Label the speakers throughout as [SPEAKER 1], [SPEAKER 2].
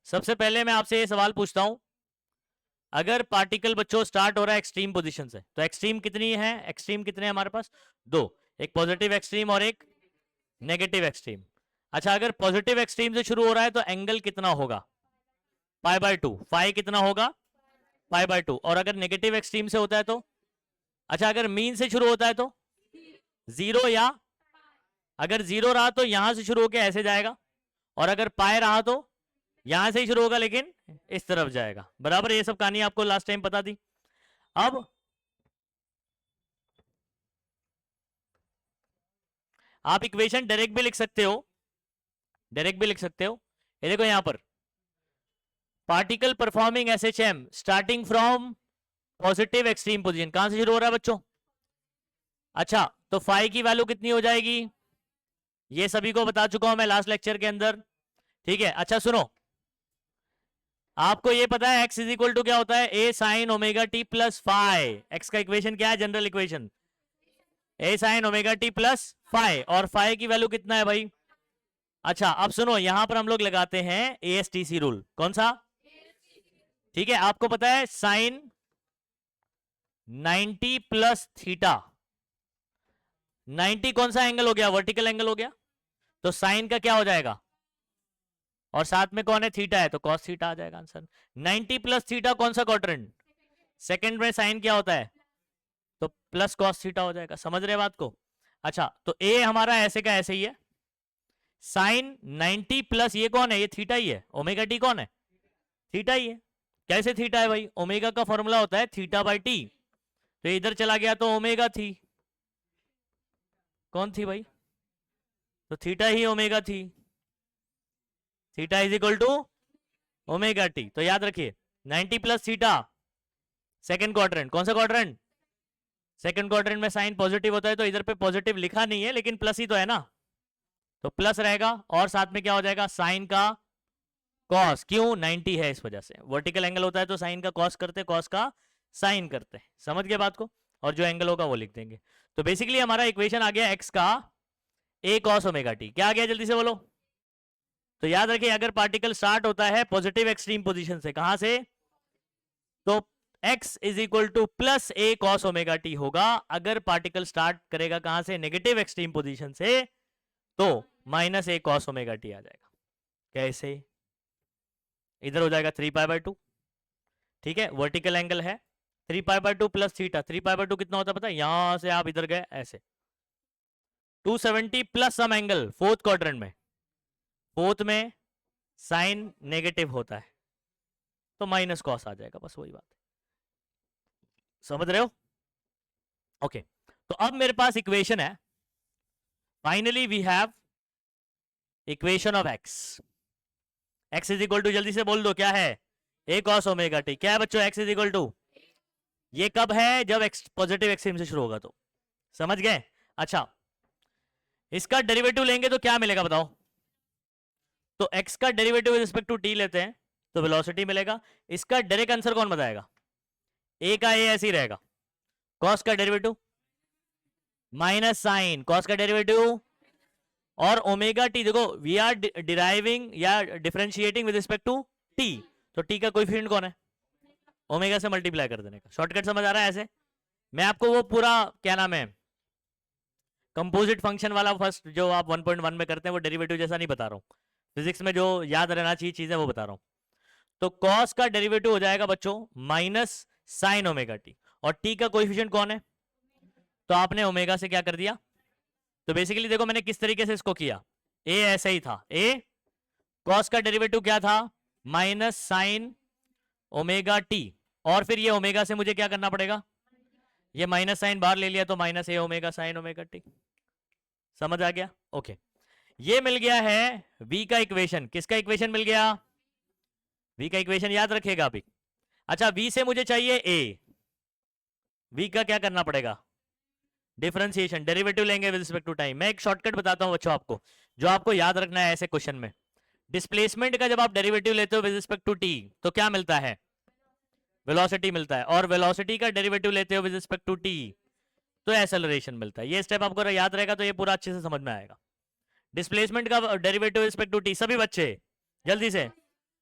[SPEAKER 1] सबसे पहले मैं आपसे ये सवाल पूछता हूं, अगर पार्टिकल बच्चों स्टार्ट हो रहा है एक्सट्रीम पोजीशन से, तो एक्सट्रीम कितनी है, एक्सट्रीम कितने हैं हमारे पास, दो, एक पॉजिटिव एक्सट्रीम और एक नेगेटिव एक्सट्रीम। अच्छा, अगर पॉजिटिव एक्सट्रीम से शुरू हो रहा है तो एंगल कितना होगा, पाई बाय टू, फाई कितना होगा, पाई बाय टू। और अगर नेगेटिव एक्सट्रीम से होता है तो, अच्छा अगर मीन से शुरू होता है तो जीरो, या अगर जीरो रहा तो यहां से शुरू होकर ऐसे जाएगा, और अगर पाए रहा तो यहां से ही शुरू होगा लेकिन इस तरफ जाएगा। बराबर, ये सब कहानी आपको लास्ट टाइम पता थी। अब आप इक्वेशन डायरेक्ट भी लिख सकते हो, डायरेक्ट भी लिख सकते हो। ये देखो यहां पर particle performing SHM starting from positive extreme position, कहां से शुरू हो रहा है बच्चों, अच्छा तो फाई की वैल्यू कितनी हो जाएगी, ये सभी को बता चुका हूं मैं लास्ट लेक्चर के अंदर, ठीक है। अच्छा सुनो, आपको ये पता है x इज इक्वल टू क्या होता है, a sine omega T plus phi. X का इक्वेशन क्या है, general equation a sine omega T plus phi, और फाई की वैल्यू कितना है भाई। अच्छा अब सुनो, यहां पर हम लोग लगाते हैं एएसटीसी रूल, कौन सा, ठीक है। आपको पता है साइन 90 प्लस थीटा, 90 कौन सा एंगल हो गया, वर्टिकल एंगल हो गया, तो साइन का क्या हो जाएगा, और साथ में कौन है, थीटा है, तो कॉस थीटा आ जाएगा आंसर। 90 प्लस थीटा कौन सा क्वाड्रेंट, सेकंड में साइन क्या होता है, तो प्लस कॉस थीटा हो जाएगा। समझ रहे बात को। अच्छा तो ए हमारा ऐसे का ऐसे ही है, साइन 90 प्लस ये कौन है, ये थीटा ही है, ओमेगा टी कौन है, थीटा ही है। कैसे थीटा है भाई, ओमेगा का फॉर्मूला होता है थीटा बाई टी, तो इधर चला गया तो ओमेगा थी, कौन थी भाई, तो थीटा ही ओमेगा थी, theta is equal to omega t. तो याद रखिए 90 प्लस थीटा सेकंड क्वाड्रेंट, कौन सा क्वाड्रेंट, सेकंड क्वाड्रेंट में साइन पॉजिटिव होता है, तो इधर पे पॉजिटिव लिखा नहीं है लेकिन प्लस ही तो है ना, तो प्लस रहेगा, और साथ में क्या हो जाएगा, साइन का कॉस, क्यों 90 है इस वजह से, वर्टिकल एंगल होता है तो साइन का कॉस करते, कॉस का साइन करते, समझ गए बात को, और जो एंगल होगा वो लिख देंगे। तो बेसिकली हमारा इक्वेशन आ गया एक्स का ए कॉस ओमेगा टी, क्या आ गया जल्दी से बोलो। तो याद रखिए अगर पार्टिकल स्टार्ट होता है पॉजिटिव एक्सट्रीम पोजीशन से, कहां से, तो x is equal two plus A cos omega T होगा। अगर पार्टिकल स्टार्ट करेगा कहां से, नेगेटिव एक्सट्रीम पोजीशन से, तो माइनस ए कॉस ओमेगा टी आ जाएगा। कैसे, इधर हो जाएगा 3 पाई बाय 2, ठीक है, वर्टिकल एंगल है 3 pi by 2 plus theta, 3 pi by 2 कितना होता है पता है, यहां से आप इधर गए ऐसे 270 plus some angle fourth quadrant में, फोर्थ में साइन नेगेटिव होता है तो माइनस कॉस आ जाएगा, बस वही बात है, समझ रहे हो। ओके तो अब मेरे पास इक्वेशन है, finally we have equation of x, x is equal to, जल्दी से बोल दो क्या है, ए कॉस ओमेगा टी, क्या है बच्चों, एक्स इज इक्वल टू, ये कब है, जब एक्स पॉजिटिव एक्सट्रीम से शुरू होगा, तो समझ गए। अच्छा इसका डेरिवेटिव लेंगे तो क्या मिलेगा बताओ, तो x का derivative with respect to t लेते हैं तो वेलोसिटी मिलेगा। इसका डायरेक्ट आंसर कौन बताएगा, a का a ऐसे ही रहेगा, cos का डेरिवेटिव माइनस साइन, cos का डेरिवेटिव, और ओमेगा टी देखो वी आर डिराइविंग या differentiating with respect to t, तो t का कोएफिशिएंट कौन है, ओमेगा से मल्टीप्लाई कर देने का, शॉर्टकट समझ आ रहा है। ऐसे मैं आपको वो पूरा क्या नाम है कंपोजिट फंक्शन वाला फर्स्ट जो आप 1.1 में करते हैं वो डेरिवेटिव जैसा नहीं बता रहा हूं, फिजिक्स में जो याद रहना चाहिए चीजें वो बता रहा हूं। तो कॉस का डेरिवेटिव हो जाएगा बच्चों माइनस साइन ओमेगा टी, और टी का कोएफिशिएंट कौन है, तो आपने ओमेगा से क्या कर दिया, तो बेसिकली देखो मैंने किस तरीके से इसको किया, ए ऐसे ही था, ए कॉस का डेरिवेटिव क्या था, माइनस साइन ओमेगा टी, और फिर ये ओमेगा से मुझे क्या करना पड़ेगा, ये माइनस साइन बाहर ले लिया तो माइनस ए ओमेगा साइन ओमेगा टी, समझ आ गया। ओके ये मिल गया है v का इक्वेशन, किसका इक्वेशन मिल गया, v का इक्वेशन याद रखिएगा अभी। अच्छा v से मुझे चाहिए a, v का क्या करना पड़ेगा, डिफरेंशिएशन, डेरिवेटिव लेंगे विद रिस्पेक्ट टू टाइम। मैं एक शॉर्टकट बताता हूं बच्चों आपको जो आपको याद रखना है ऐसे क्वेश्चन में, डिस्प्लेसमेंट का जब आप डेरिवेटिव लेते हो विद रिस्पेक्ट टू t तो क्या मिलता है, वेलोसिटी मिलता है, और वेलोसिटी का डेरिवेटिव लेते हो विद रिस्पेक्ट टू t तो एक्सेलरेशन मिलता है। ये स्टेप आपको याद रहेगा तो ये पूरा अच्छे से समझ में आएगा। डिस्प्लेसमेंट का डेरिवेटिव रिस्पेक्ट टू टी, सभी बच्चे जल्दी से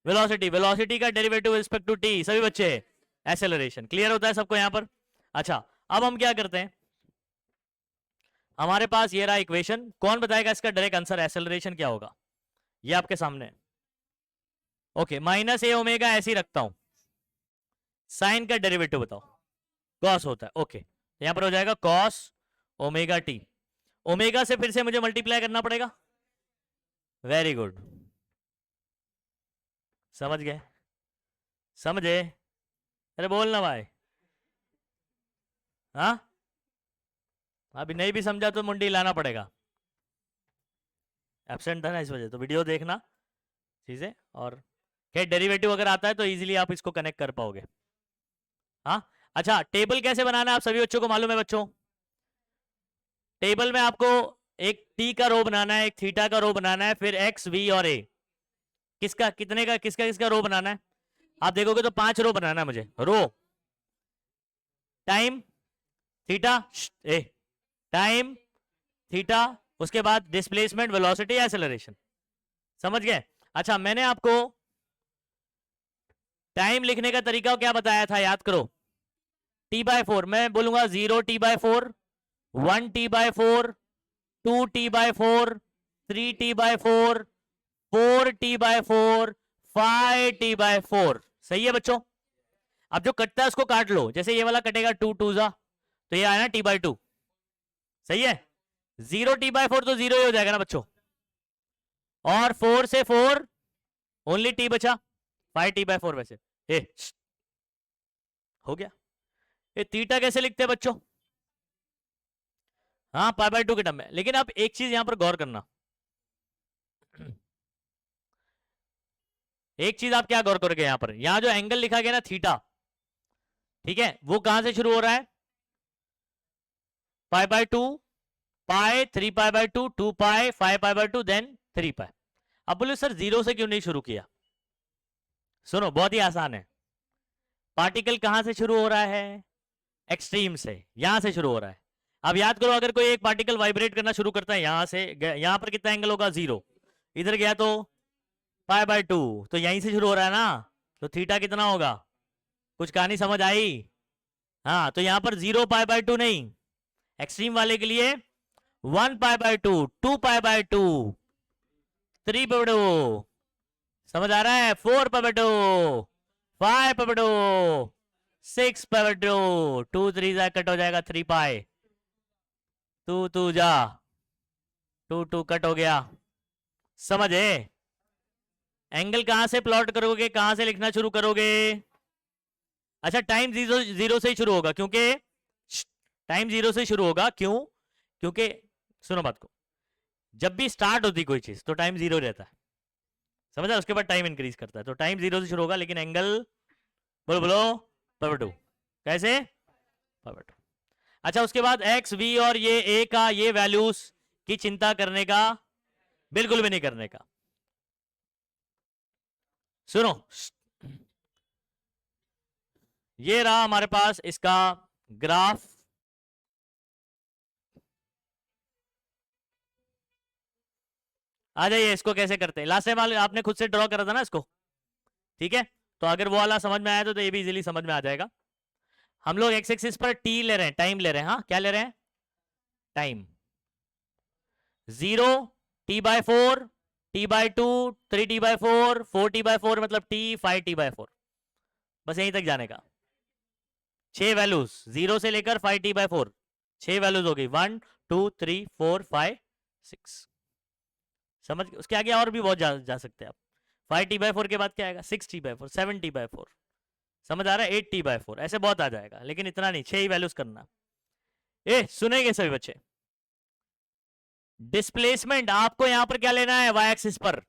[SPEAKER 1] वेलोसिटी, वेलोसिटी का डेरिवेटिव रिस्पेक्ट टू टी, सभी बच्चे एक्सेलरेशन। क्लियर होता है सबको यहाँ पर? अच्छा, अब हम क्या करते हैं, हमारे पास ये रहा इक्वेशन, कौन बताएगा इसका डायरेक्ट आंसर एक्सेलरेशन क्या होगा? ये आपके सामने है। ओके, माइनस ए ओमेगा ऐसे ही रखता हूं, साइन का डेरिवेटिव बताओ। कॉस होता है, ओके, यहां पर हो जाएगा कॉस ओमेगा टी। ओमेगा से फिर से मुझे मल्टीप्लाई करना पड़ेगा। वेरी गुड, समझ गए? समझे? अरे बोलना भाई। हाँ, अभी नहीं भी समझा तो मुंडी लाना पड़ेगा। एब्सेंट था ना इस वजह, तो वीडियो देखना चीजें, और क्या डेरिवेटिव अगर आता है तो इजीली आप इसको कनेक्ट कर पाओगे। हाँ, अच्छा, टेबल कैसे बनाना है आप सभी बच्चों को मालूम है बच्चों? टेबल में आपको एक टी का रो बनाना है, एक थीटा का रो बनाना है, फिर एक्स वी और ए, किसका कितने का किसका किसका रो बनाना है? आप देखोगे तो 5 रो बनाना है मुझे। रो, टाइम, थीटा, ए, टाइम, थीटा, उसके बाद डिस्प्लेसमेंट, वेलोसिटी, एक्सेलरेशन। समझ गए? अच्छा, मैंने आपको टाइम लिखने का तरीका क्या बताया था, याद करो। T/4, मैं बोलूंगा 0T/4, 1T/4, 2T/4, 3T/4, 4T/4, 5T/4। सही है बच्चों? अब जो कटता है उसको काट लो, जैसे ये वाला कटेगा 2 2 जा, तो ये आया ना T/2। सही है? 0T/4 तो 0 ही हो जाएगा ना बच्चों, और 4 से 4 ओनली T बचा, 5T/4 वैसे। ए, हो गया। ये थीटा कैसे लिखते हैं बच्चों? हाँ, π/2 के टर्म में। लेकिन आप एक चीज यहां पर गौर करना, एक चीज आप क्या गौर करोगे, यहां पर यहां जो एंगल लिखा गया ना थीटा, ठीक है, वो कहां से शुरू हो रहा है? π/2, पाई, 3π/2, 2π, 5π/2, देन 3π। अब बोले सर जीरो से क्यों नहीं शुरू किया? सुनो, बहुत ही आसान है। पार्टिकल कहां से शुरू हो रहा है? एक्सट्रीम से, यहां से शुरू हो रहा है। अब याद करो, अगर कोई एक पार्टिकल वाइब्रेट करना शुरू करता है यहां से, यहां पर कितना एंगल होगा? 0। इधर गया तो π/2, तो यहीं से शुरू हो रहा है ना, तो थीटा कितना होगा? कुछ कहानी समझ आई? हाँ, तो यहां पर 0π/2 नहीं, एक्सट्रीम वाले के लिए 1π/2, 2π/2, 3π/2, समझ आ रहा है? 4π/2, 5π/2, 6π/2, 2 3 जा कट हो जाएगा 3π, 2 2 जा, 2 2 कट हो गया। समझे? एंगल कहां से प्लॉट करोगे, कहां से लिखना शुरू करोगे? अच्छा, टाइम जीरो से ही शुरू होगा, क्योंकि टाइम 0 से शुरू होगा। क्यों? क्योंकि सुनो बात को, जब भी स्टार्ट होती कोई चीज तो टाइम 0 रहता है, समझा? उसके बाद टाइम इंक्रीज करता है, तो टाइम 0 से शुरू होगा, लेकिन एंगल बोलो बोलो π/2। कैसे? π/2। अच्छा, उसके बाद एक्स वी और ये ए का, ये वैल्यूज की चिंता करने का बिल्कुल भी नहीं करने का। सुनो, ये रहा हमारे पास इसका ग्राफ। आ जाइए, इसको कैसे करते हैं? लास्ट टाइम आपने खुद से ड्रॉ करा था ना इसको, ठीक है? तो अगर वो वाला समझ में आया तो ये भी इजीली समझ में आ जाएगा। हम लोग एक्स एक्सिस पर टी ले रहे हैं, टाइम ले रहे हैं। हाँ, क्या ले रहे हैं? Time. 0, T/4, T/2, 3T/4, 4T/4 मतलब T, 5T/4, बस यहीं तक जाने का। 6 वैल्यूज, 0 से लेकर 5T/4, 6 वैल्यूज हो गई, 1 2 3 4 5 6। समझ? उसके आगे और भी बहुत जा सकते हैं आप। 5T/4 के बाद क्या आएगा? 6T/4, 7T/4, समझ आ रहा है? 8T/4, ऐसे बहुत आ जाएगा, लेकिन इतना नहीं, 6 ही वैल्यूज करना। ए, सुनेंगे सभी बच्चे? डिस्प्लेसमेंट आपको यहां पर क्या लेना है? वाई एक्सिस पर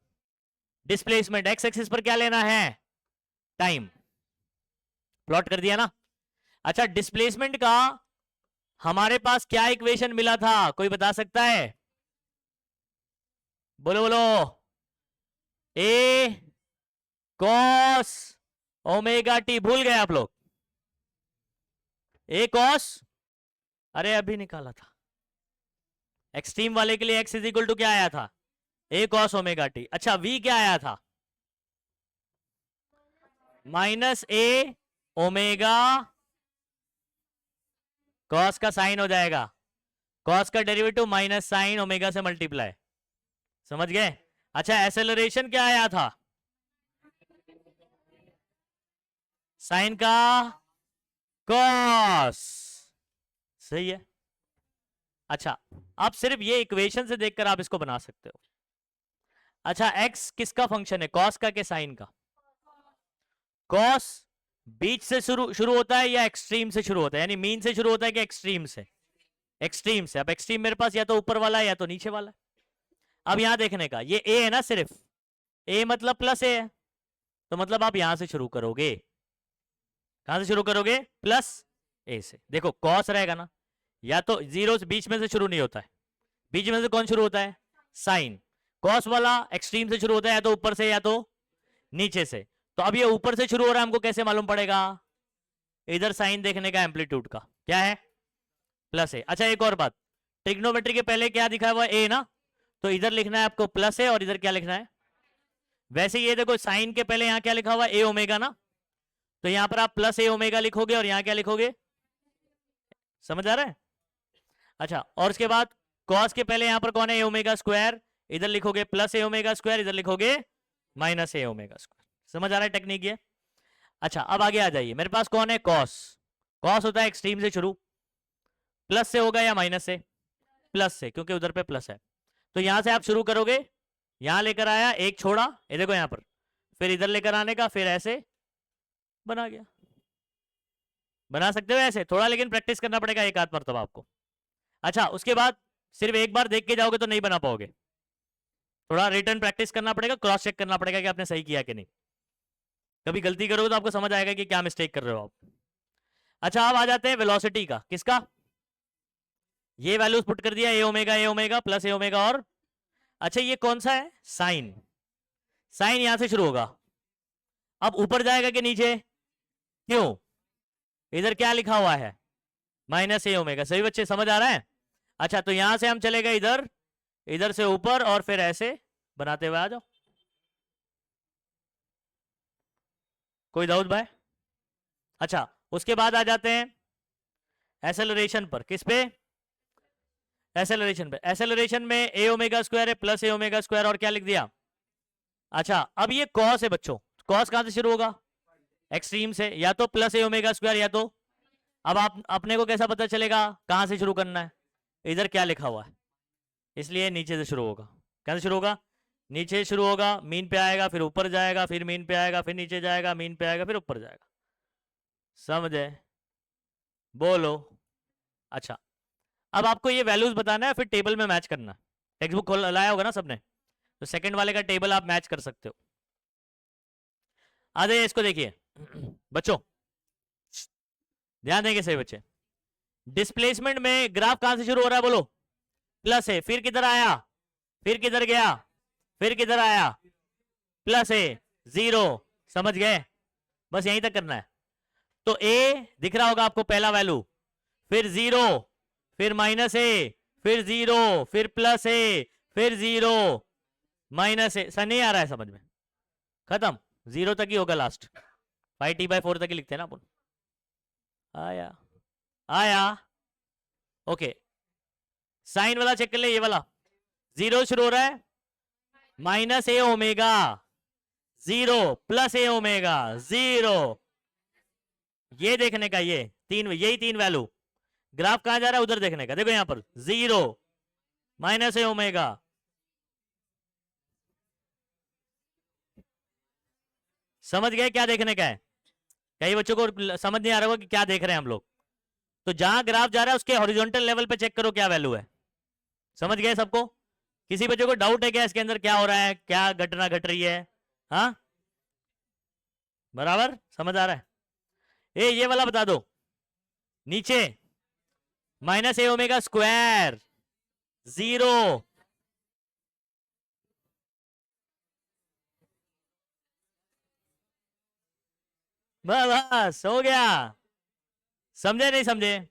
[SPEAKER 1] डिस्प्लेसमेंट, एक्स एक्सिस पर क्या लेना है? टाइम। प्लॉट कर दिया ना? अच्छा, डिस्प्लेसमेंट का हमारे पास क्या इक्वेशन मिला था, कोई बता सकता है? बोलो बोलो। ए कॉस ओमेगा टी, भूल गए आप लोग? ए कॉस, अरे अभी निकाला था। एक्सट्रीम वाले के लिए एक्स इज इक्वल टू क्या आया था? ए कॉस ओमेगा टी। अच्छा, वी क्या आया था? माइनस ए ओमेगा कॉस का साइन हो जाएगा, कॉस का डेरिवेटिव माइनस साइन ओमेगा से मल्टीप्लाई। समझ गए? अच्छा, एक्सेलरेशन क्या आया था? साइन का कॉस। सही है। अच्छा, आप सिर्फ ये इक्वेशन से देखकर आप इसको बना सकते हो। अच्छा, एक्स किसका फंक्शन है, कॉस का के साइन का? कॉस बीच से शुरू शुरू होता है या एक्सट्रीम से शुरू होता है, यानी मीन से शुरू होता है कि एक्सट्रीम से? एक्सट्रीम से। अब एक्सट्रीम मेरे पास या तो ऊपर वाला है या तो नीचे वाला है। अब यहां देखने का, ये ए है ना, सिर्फ ए मतलब प्लस ए है, तो मतलब आप यहां से शुरू करोगे। कहां से शुरू करोगे? प्लस ए से। देखो कॉस रहेगा ना, या तो जीरो से बीच में से शुरू नहीं होता है, बीच में से कौन शुरू होता है? साइन। कॉस वाला एक्सट्रीम से शुरू होता है, या तो ऊपर से या तो नीचे से। तो अब ये ऊपर से शुरू हो रहा है, हमको कैसे मालूम पड़ेगा? इधर साइन देखने का एम्पलीट्यूड का क्या है? प्लस ए। अच्छा, एक और बात, ट्रिग्नोमेट्री के पहले क्या दिखा हुआ? ए ना, तो इधर लिखना है आपको प्लस ए, और इधर क्या लिखना है? वैसे ये देखो, साइन के पहले यहां क्या लिखा हुआ? ए ओमेगा ना, तो यहां पर आप प्लस ए ओमेगा लिखोगे, और यहां क्या लिखोगे? समझ आ रहा है? अच्छा, और उसके बाद कॉस के पहले यहां पर कौन है? ए ओमेगा स्क्वायर, इधर लिखोगे प्लस ए ओमेगा स्क्वायर, इधर लिखोगे माइनस ए ओमेगा स्क्वायर। समझ आ रहा है टेक्निक ये? अच्छा, अब आगे आ जाइए, मेरे पास कौन है? कॉस। कॉस होता है एक्सट्रीम से शुरू, प्लस से होगा या माइनस से? प्लस से, क्योंकि उधर पे प्लस है। तो यहां से आप शुरू करोगे, यहां लेकर आया, एक छोड़ा, ये देखो यहां पर, फिर इधर लेकर आने का, फिर ऐसे बना गया। बना सकते हो ऐसे थोड़ा, लेकिन प्रैक्टिस करना पड़ेगा एक आध मरतबा आपको। अच्छा, उसके बाद सिर्फ एक बार देख के जाओगे तो नहीं बना पाओगे, थोड़ा रिटर्न प्रैक्टिस करना पड़ेगा, क्रॉस चेक करना पड़ेगा कि आपने सही किया कि नहीं। कभी गलती करोगे तो आपको समझ आएगा कि क्या मिस्टेक कर रहे हो आप। अच्छा, अब आ जाते हैं वेलोसिटी का। किसका? ये वैल्यूज पुट कर दिया, ए ओमेगा प्लस ए ओमेगा, और अच्छा ये कौन सा है? साइन। साइन यहां से शुरू होगा, अब ऊपर जाएगा कि नीचे? क्यों? इधर क्या लिखा हुआ है? माइनस ए ओमेगा। सही बच्चे, समझ आ रहा है? अच्छा, तो यहां से हम चले गए इधर, इधर से ऊपर, और फिर ऐसे बनाते हुए आ जाओ। कोई डाउट भाई? अच्छा, उसके बाद आ जाते हैं एक्सेलरेशन पर। किस पे? एक्सेलरेशन पे। एक्सेलरेशन में ए ओमेगा स्क्वायर है, प्लस ए ओमेगा स्क्वायर, और क्या लिख दिया? अच्छा, अब ये कॉस है बच्चों, कॉस कहां से शुरू होगा? एक्सट्रीम से, या तो प्लस ए ओमेगा स्क्वायर, या तो, अब आप अपने को कैसा पता चलेगा कहां से शुरू करना है? इधर क्या लिखा हुआ है, इसलिए नीचे से शुरू होगा। कहां से शुरू होगा? नीचे से शुरू होगा, मीन पे आएगा, फिर ऊपर जाएगा, फिर मीन पे आएगा, फिर नीचे जाएगा, मीन पे आएगा, फिर ऊपर जाएगा। समझे? बोलो। अच्छा, अब आपको ये वैल्यूज बताना है, फिर टेबल में मैच करना। टेक्स्ट बुक खोल लाया होगा ना सबने, तो सेकंड वाले का टेबल आप मैच कर सकते हो। आ जाइए, इसको देखिए बच्चों, ध्यान देंगे सही बच्चे। डिस्प्लेसमेंट में ग्राफ कहां से शुरू हो रहा है? बोलो। प्लस है, फिर किधर आया? फिर किधर गया? फिर किधर आया? प्लस है, जीरो। समझ गए? बस यहीं तक करना है। तो ए दिख रहा होगा आपको, पहला वैल्यू, फिर जीरो, फिर माइनस ए, फिर जीरो, फिर प्लस ए, फिर जीरो, माइनस ए। सर नहीं आ रहा है समझ में? खत्म, जीरो तक ही होगा लास्ट, 5t/4 तक ही लिखते हैं ना अपन। आया? आया? ओके, साइन वाला चेक कर ले, ये वाला जीरो शुरू हो रहा है, माइनस ए ओमेगा, जीरो, प्लस ए ओमेगा, जीरो। ये देखने का, ये तीन, यही तीन वैल्यू। ग्राफ कहां जा रहा है? उधर देखने का। देखो यहां पर जीरो, माइनस ए ओमेगा, समझ गए क्या देखने का है? कई बच्चों को समझ नहीं आ रहा होगा कि क्या देख रहे हैं हम लोग। तो जहां ग्राफ जा रहा है उसके हॉरिजॉन्टल लेवल पे चेक करो क्या वैल्यू है। समझ गए सबको? किसी बच्चे को डाउट है क्या इसके अंदर क्या हो रहा है, क्या घटना घट रही है? हाँ, बराबर समझ आ रहा है? ये वाला बता दो, नीचे माइनस ए ओमेगा स्क्वायर, जीरो, बस हो गया। समझे नहीं समझे?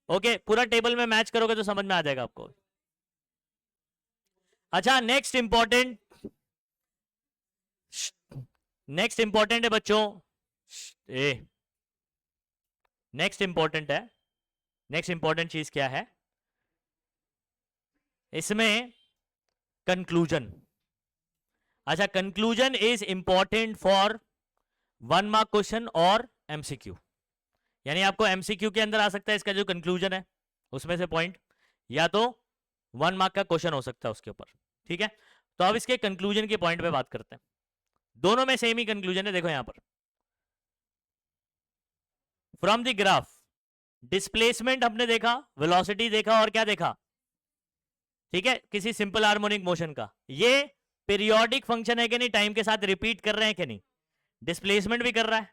[SPEAKER 1] ओके, पूरा टेबल में मैच करोगे तो समझ में आ जाएगा आपको। अच्छा, नेक्स्ट इंपॉर्टेंट है बच्चों, ए नेक्स्ट इंपॉर्टेंट है, नेक्स्ट इंपॉर्टेंट चीज क्या है इसमें, कंक्लूजन। अच्छा, conclusion is important for 1 mark question और एमसीक्यू। यानी आपको एमसीक्यू के अंदर आ सकता है इसका जो कंक्लूजन है उसमें से पॉइंट, या तो 1 मार्क का क्वेश्चन हो सकता है उसके ऊपर। ठीक है, तो अब इसके कंक्लूजन के पॉइंट पे बात करते हैं। दोनों में सेम ही कंक्लूजन है। देखो यहां पर फ्रॉम द ग्राफ डिस्प्लेसमेंट हमने देखा, वेलोसिटी देखा, और क्या देखा, ठीक है, किसी सिंपल हार्मोनिक मोशन का। ये पीरियोडिक फंक्शन है कि नहीं, टाइम के साथ रिपीट कर रहे हैं कि नहीं, डिस्प्लेसमेंट भी कर रहा है,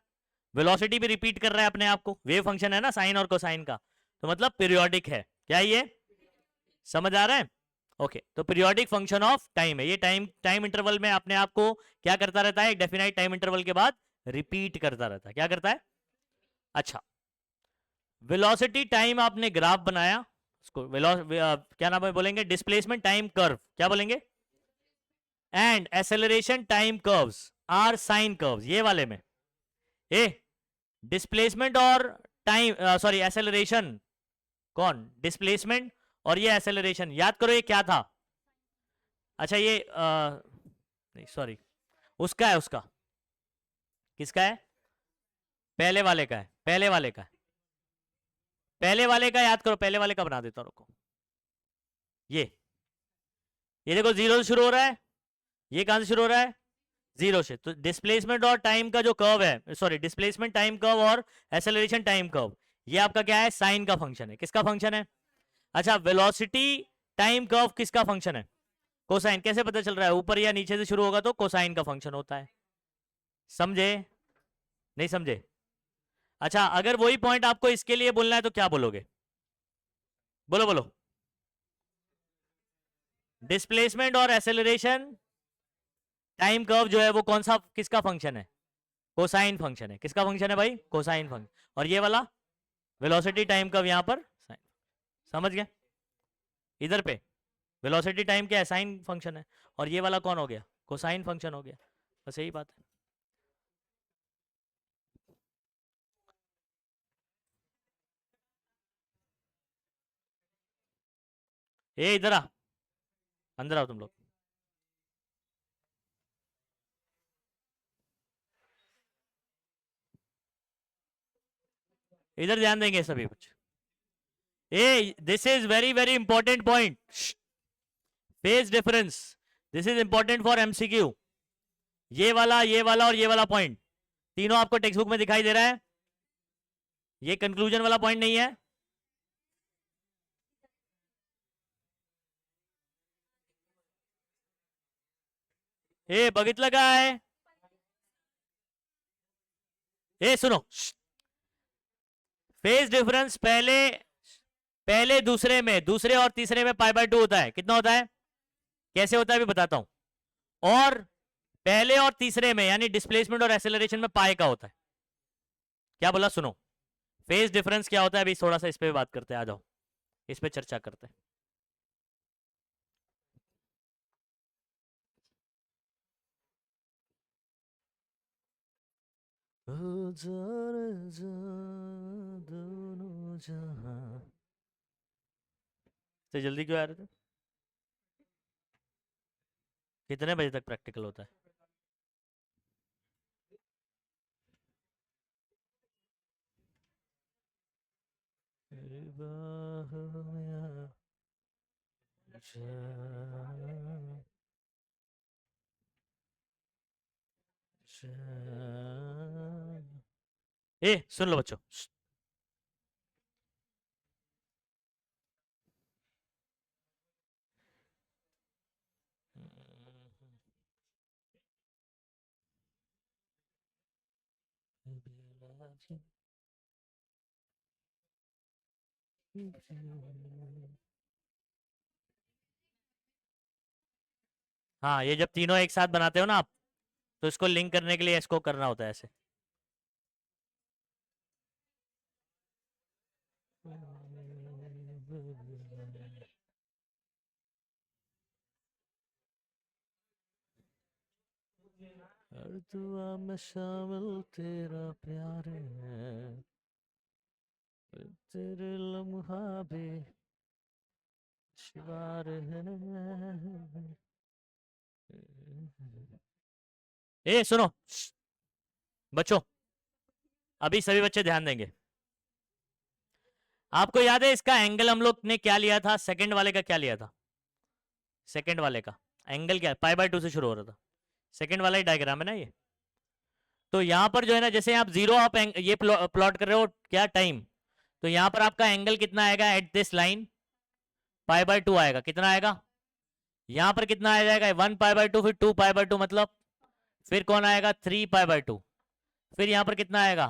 [SPEAKER 1] वेलोसिटी भी रिपीट कर रहा है अपने आप को, वेव फंक्शन है ना साइन और कोसाइन का, तो मतलब पीरियोडिक है। क्या ये समझ आ रहा है? ओके, तो पीरियोडिक फंक्शन ऑफ टाइम है ये, टाइम इंटरवल में अपने आप को क्या करता रहता है, एक डेफिनाइट टाइम इंटरवल के बाद रिपीट करता रहता है। क्या करता है? अच्छा, वेलोसिटी टाइम आपने ग्राफ बनाया, उसको क्या नाम है बोलेंगे, डिस्प्लेसमेंट टाइम कर्व, क्या बोलेंगे, and acceleration time curves are sine curves. ये वाले में ए डिस्प्लेसमेंट और टाइम सॉरी एक्सेलरेशन, कौन डिस्प्लेसमेंट और ये एक्सेलरेशन, याद करो ये क्या था। अच्छा ये नहीं सॉरी, उसका है, उसका किसका है, पहले वाले का है, पहले वाले का है, पहले वाले का याद करो, पहले वाले का बना देता हूं, रुको। ये देखो जीरो से शुरू हो रहा है, ये कहां से शुरू हो रहा है, जीरो से। तो डिस्प्लेसमेंट और टाइम का जो कर्व है, सॉरी डिस्प्लेसमेंट टाइम कर्व और एक्सेलरेशन टाइम कर्व, ये आपका क्या है, साइन का फंक्शन है। किसका फंक्शन है? अच्छा, वेलोसिटी टाइम कर्व किसका फंक्शन है, कोसाइन। कैसे पता चल रहा है, ऊपर या नीचे से शुरू होगा तो कोसाइन का फंक्शन होता है। समझे? नहीं समझे? अच्छा, अगर वही पॉइंट आपको इसके लिए बोलना है तो क्या बोलोगे, बोलो बोलो। डिस्प्लेसमेंट और एक्सेलरेशन टाइम कर्व जो है वो कौन सा, किसका फंक्शन है, कोसाइन फंक्शन है। किसका फंक्शन है भाई, कोसाइन फंक्शन। और ये वाला वेलोसिटी टाइम कर्व यहां पर साइन। समझ गए? इधर पे वेलोसिटी टाइम क्या है, साइन फंक्शन है, और ये वाला कौन हो गया, कोसाइन फंक्शन हो गया। बस यही बात है। ए इधर आ, अंदर आओ तुम लोग, इधर ध्यान देंगे सभी कुछ। Uh this is very very important point, phase difference, this is important for MCQ. ये वाला और ये वाला पॉइंट तीनों आपको टेक्स्ट बुक में दिखाई दे रहा है, ये कंक्लूजन वाला पॉइंट नहीं है। ए बघितलं काय, ए सुनो, फेज डिफरेंस पहले पहले दूसरे में, दूसरे और तीसरे में π/2 होता है। कितना होता है, कैसे होता है भी बताता हूं। और पहले और तीसरे में यानी डिस्प्लेसमेंट और एक्सेलरेशन में पाई का होता है। क्या बोला, सुनो, फेज डिफरेंस क्या होता है, अभी थोड़ा सा इस पे बात करते हैं, आ जाओ इस पे चर्चा करते हैं। दोनों जहां से जल्दी क्यों आ रहे थे, कितने बजे तक प्रैक्टिकल होता है? ए सुन लो बच्चों, हाँ ये जब तीनों एक साथ बनाते हो ना आप, तो इसको लिंक करने के लिए इसको करना होता है ऐसे। हर दुआ में शामिल तेरा प्यार है, तेरे लम्हा भी शिवार है। ए सुनो बच्चों, अभी सभी बच्चे ध्यान देंगे। आपको याद है इसका एंगल हम लोग ने क्या लिया था? सेकंड वाले का क्या लिया था? सेकंड वाले का एंगल क्या? पाई बाय 2 से शुरू हो रहा था। सेकंड वाला ही डायग्राम है ना ये। तो यहाँ पर जो है ना, जैसे आप जीरो आप ये प्लॉट कर रहे हो क्या टाइम, तो यहाँ पर आपका एंगल कितना आएगा at this line? Pi by 2 आएगा। कितना आएगा? यहाँ पर कितना आ जाएगा? 1 पाई बाय 2, फिर 2 पाई बाय 2, मतलब फिर कौन आएगा? 3 पाई बाय 2। फिर यहाँ पर कितना आएगा?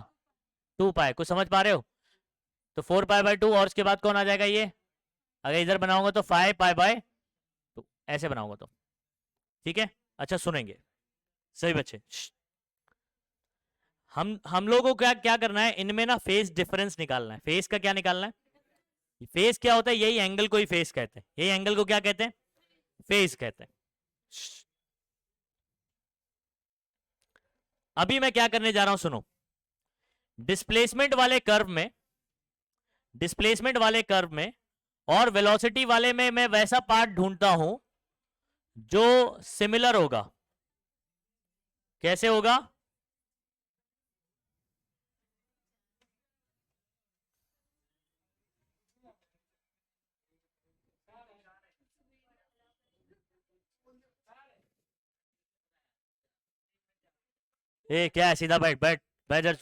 [SPEAKER 1] 2 पाई। कुछ समझ पा रहे हो? तो 4 पाई बाय 2, और उसके बाद कौन आ जाएगा ये? अगर इधर बनाऊंगा तो 5 पाई बाय 2, ऐसे बनाऊंगा तो ठीक है। अच्छा सुनेंगे सही बच्चे, हम लोगों को क्या क्या करना है इनमें ना, फेस डिफरेंस निकालना है। फेस का क्या निकालना है? फेस क्या होता है? यही एंगल को ही फेस कहते हैं। यही एंगल को क्या कहते हैं? फेस कहते हैं। अभी मैं क्या करने जा रहा हूं सुनो। डिस्प्लेसमेंट वाले कर्व में, डिस्प्लेसमेंट वाले कर्व में और वेलोसिटी वाले में मैं वैसा पार्ट ढूंढता हूं जो सिमिलर होगा। कैसे होगा? ए क्या है? सीधा बैठ बैठ बैठ इधर,